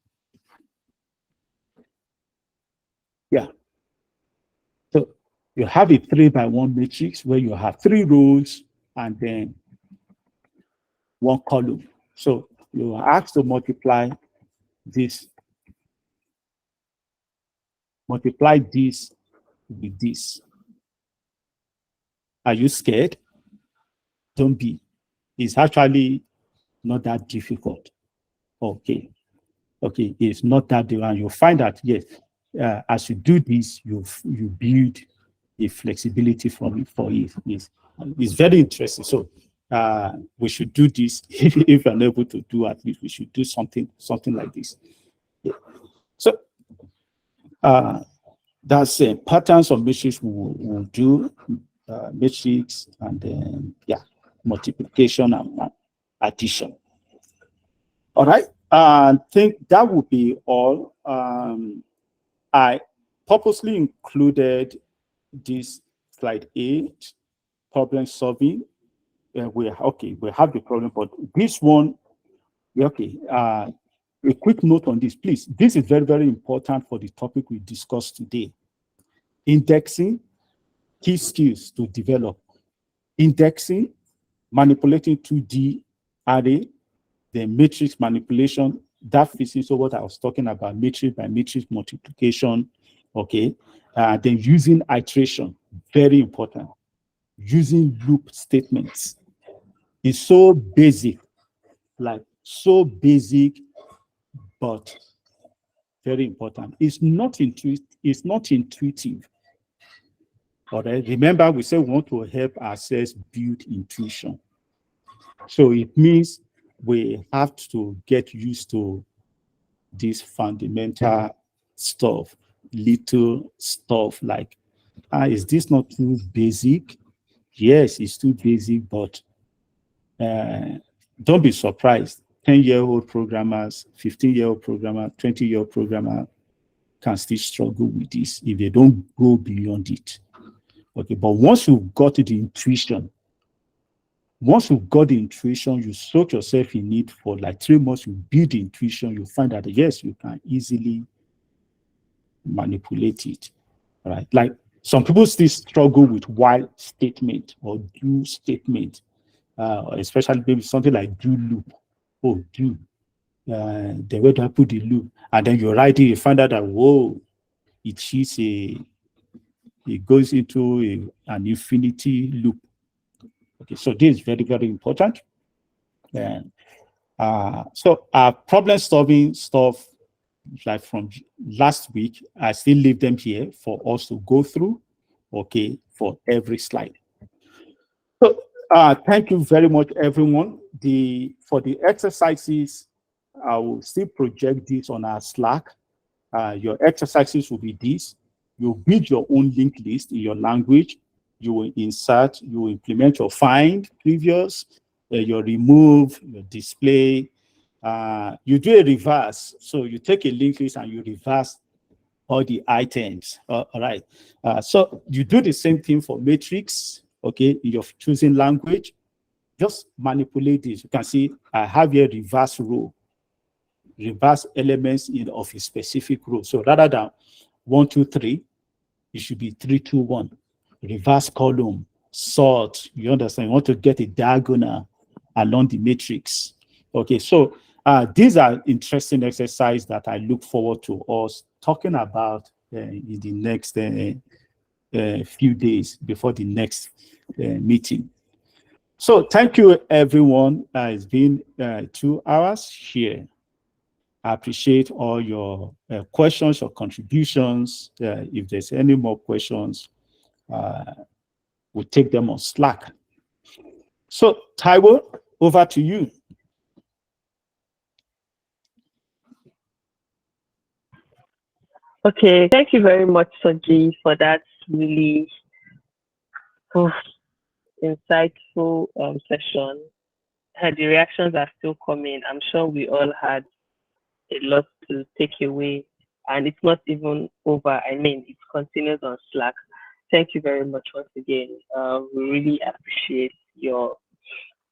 Yeah. So you have a 3 by 1 matrix where you have 3 rows and then 1 column. So you are asked to this, multiply this with this. Are you scared? Don't be. It's actually not that difficult. Okay. Okay, it's not that difficult. You'll find that, yes, as you do this, you build a flexibility for it. It's very interesting. So we should do this. If you're unable to do, at least we should do something like this. Yeah. So that's patterns of matrix we'll do, matrix, and then multiplication and addition. All right. I think that would be all. I purposely included this slide 8, problem solving. We have the problem, but this one, okay. A quick note on this, please. This is very, very important for the topic we discussed today. Indexing, key skills to develop. Indexing, manipulating 2D array, the matrix manipulation, that fits into what I was talking about, matrix by matrix multiplication, okay? Then using iteration, very important. Using loop statements is so basic, but very important. It's not intuitive. All right. Remember, we said we want to help ourselves build intuition. So it means we have to get used to this fundamental stuff, little stuff like, is this not too basic? Yes, it's too basic, but don't be surprised. 10-year-old programmers, 15-year-old programmer, 20-year-old programmer can still struggle with this if they don't go beyond it. Okay, but once you've got the intuition, you soak yourself in it for like 3 months, you build the intuition, you find that yes, you can easily manipulate it. Right? Like some people still struggle with why statement or do statement, especially maybe something like do loop. Oh, do. The way to put the loop. And then you write it, you find out that, whoa, it goes into an infinity loop. Okay, so this is very, very important. And so problem solving stuff like from last week, I still leave them here for us to go through, okay, for every slide. So thank you very much, everyone. For the exercises, I will still project this on our Slack. Your exercises will be this. You build your own linked list in your language. You will insert, you will implement your find previous, your remove, your display. You do a reverse. So you take a linked list and you reverse all the items. All right. So you do the same thing for matrix, okay, in your choosing language. Just manipulate this. You can see I have here reverse row, reverse elements of a specific row. So rather than 1, 2, 3, it should be 3, 2, 1. Reverse column, sort. You understand? You want to get a diagonal along the matrix. Okay, so these are interesting exercises that I look forward to us talking about in the next few days before the next meeting. So thank you, everyone. It's been 2 hours here. I appreciate all your questions or contributions. If there's any more questions, we'll take them on Slack. So, Taiwo, over to you. Okay, thank you very much, Soji, for that really oof, insightful session. The reactions are still coming. I'm sure we all had a lot to take away, and it's not even over. I mean, it continues on Slack. Thank you very much once again. We really appreciate your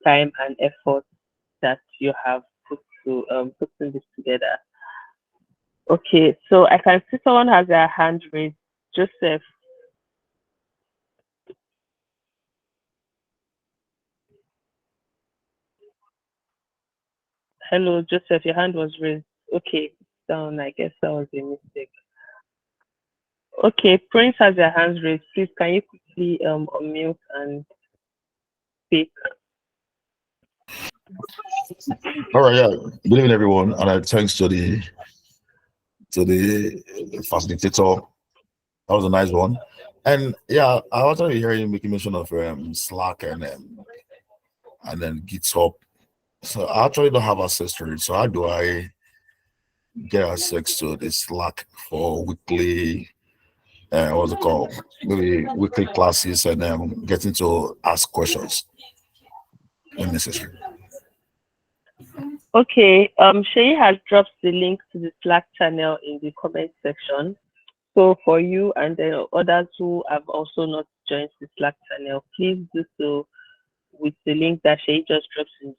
time and effort that you have put to putting this together. Okay, so I can see someone has their hand raised. Joseph, hello, Joseph, your hand was raised. Okay, down. I guess that was a mistake. Okay, Prince has their hands raised. Please, can you quickly unmute and speak? All right, yeah. Good evening, everyone, and thanks to the facilitator. That was a nice one. And yeah, I was actually hearing you making mention of Slack and then GitHub. So I actually don't have access to it. So how do I get access to the Slack for weekly? What's it called? Maybe weekly classes and getting to ask questions when necessary. Okay, Shay has dropped the link to the Slack channel in the comment section. So for you and the others who have also not joined the Slack channel, please do so with the link that Shay just dropped in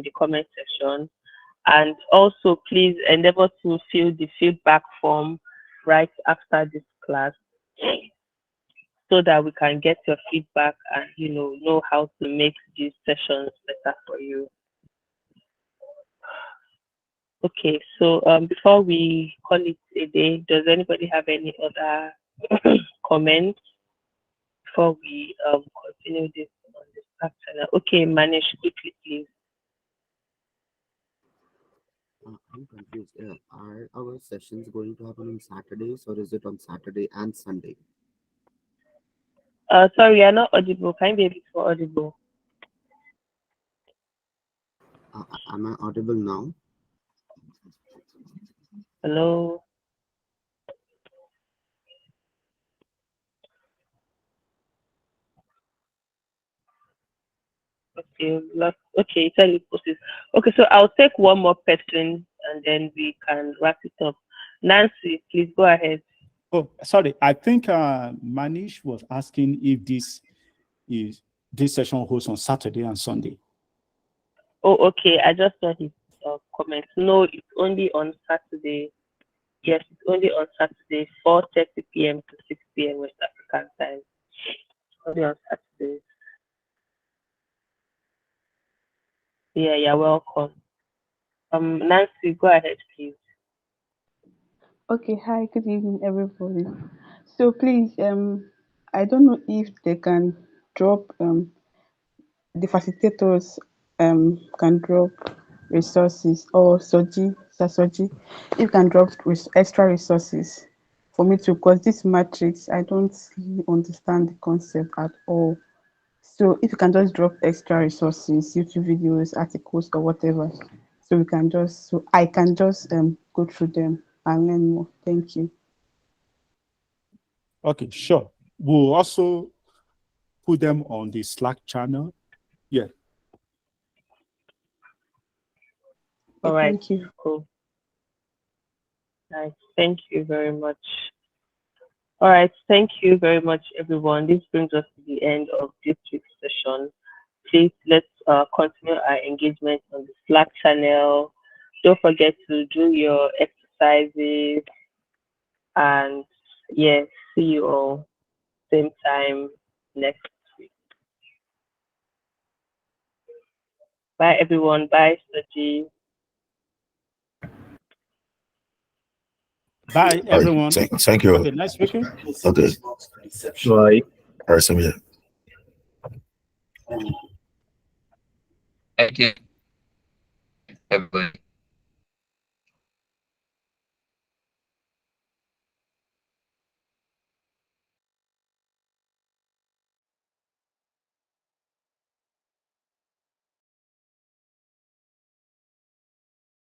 the comment section. And also, please endeavor to fill the feedback form right after this class so that we can get your feedback and know how to make these sessions better for you. Okay, so before we call it a day, does anybody have any other comments before we continue this on this Slack channel? Okay, manage quickly, please. I'm confused. Are our sessions going to happen on Saturdays or is it on Saturday and Sunday? Sorry, you're not audible. Can you be a bit more audible? Am I audible now? Hello. Okay, Okay, tell you post it. Okay, so I'll take one more person and then we can wrap it up. Nancy, please go ahead. Oh, sorry. I think Manish was asking if is this session hosts on Saturday and Sunday. Oh, okay. I just saw his comment. No, it's only on Saturday. Yes, it's only on Saturday, 4:30 p.m. to 6 p.m. West African time. Only on Saturday. Yeah, you're welcome. Nancy, go ahead, please. Okay, hi, good evening, everybody. So please, I don't know if they can drop the facilitators can drop resources or Sasoji, if you can drop extra resources for me to, because this matrix I don't really understand the concept at all. So if you can just drop extra resources, YouTube videos, articles, or whatever, so we can just so I can just go through them and learn more. Thank you. Okay, sure. We'll also put them on the Slack channel. Yeah. All Okay, right, thank you. cool. Nice. Thank you very much. All right, thank you very much, everyone. This brings us to the end of this week's session. Please let's continue our engagement on the Slack channel. Don't forget to do your exercises and yeah, see you all same time next week. Bye everyone. Bye, Soji. Bye, All right. everyone. Thank you. Okay, nice speaking. Okay. Bye. All right, same here. Thank you, everybody.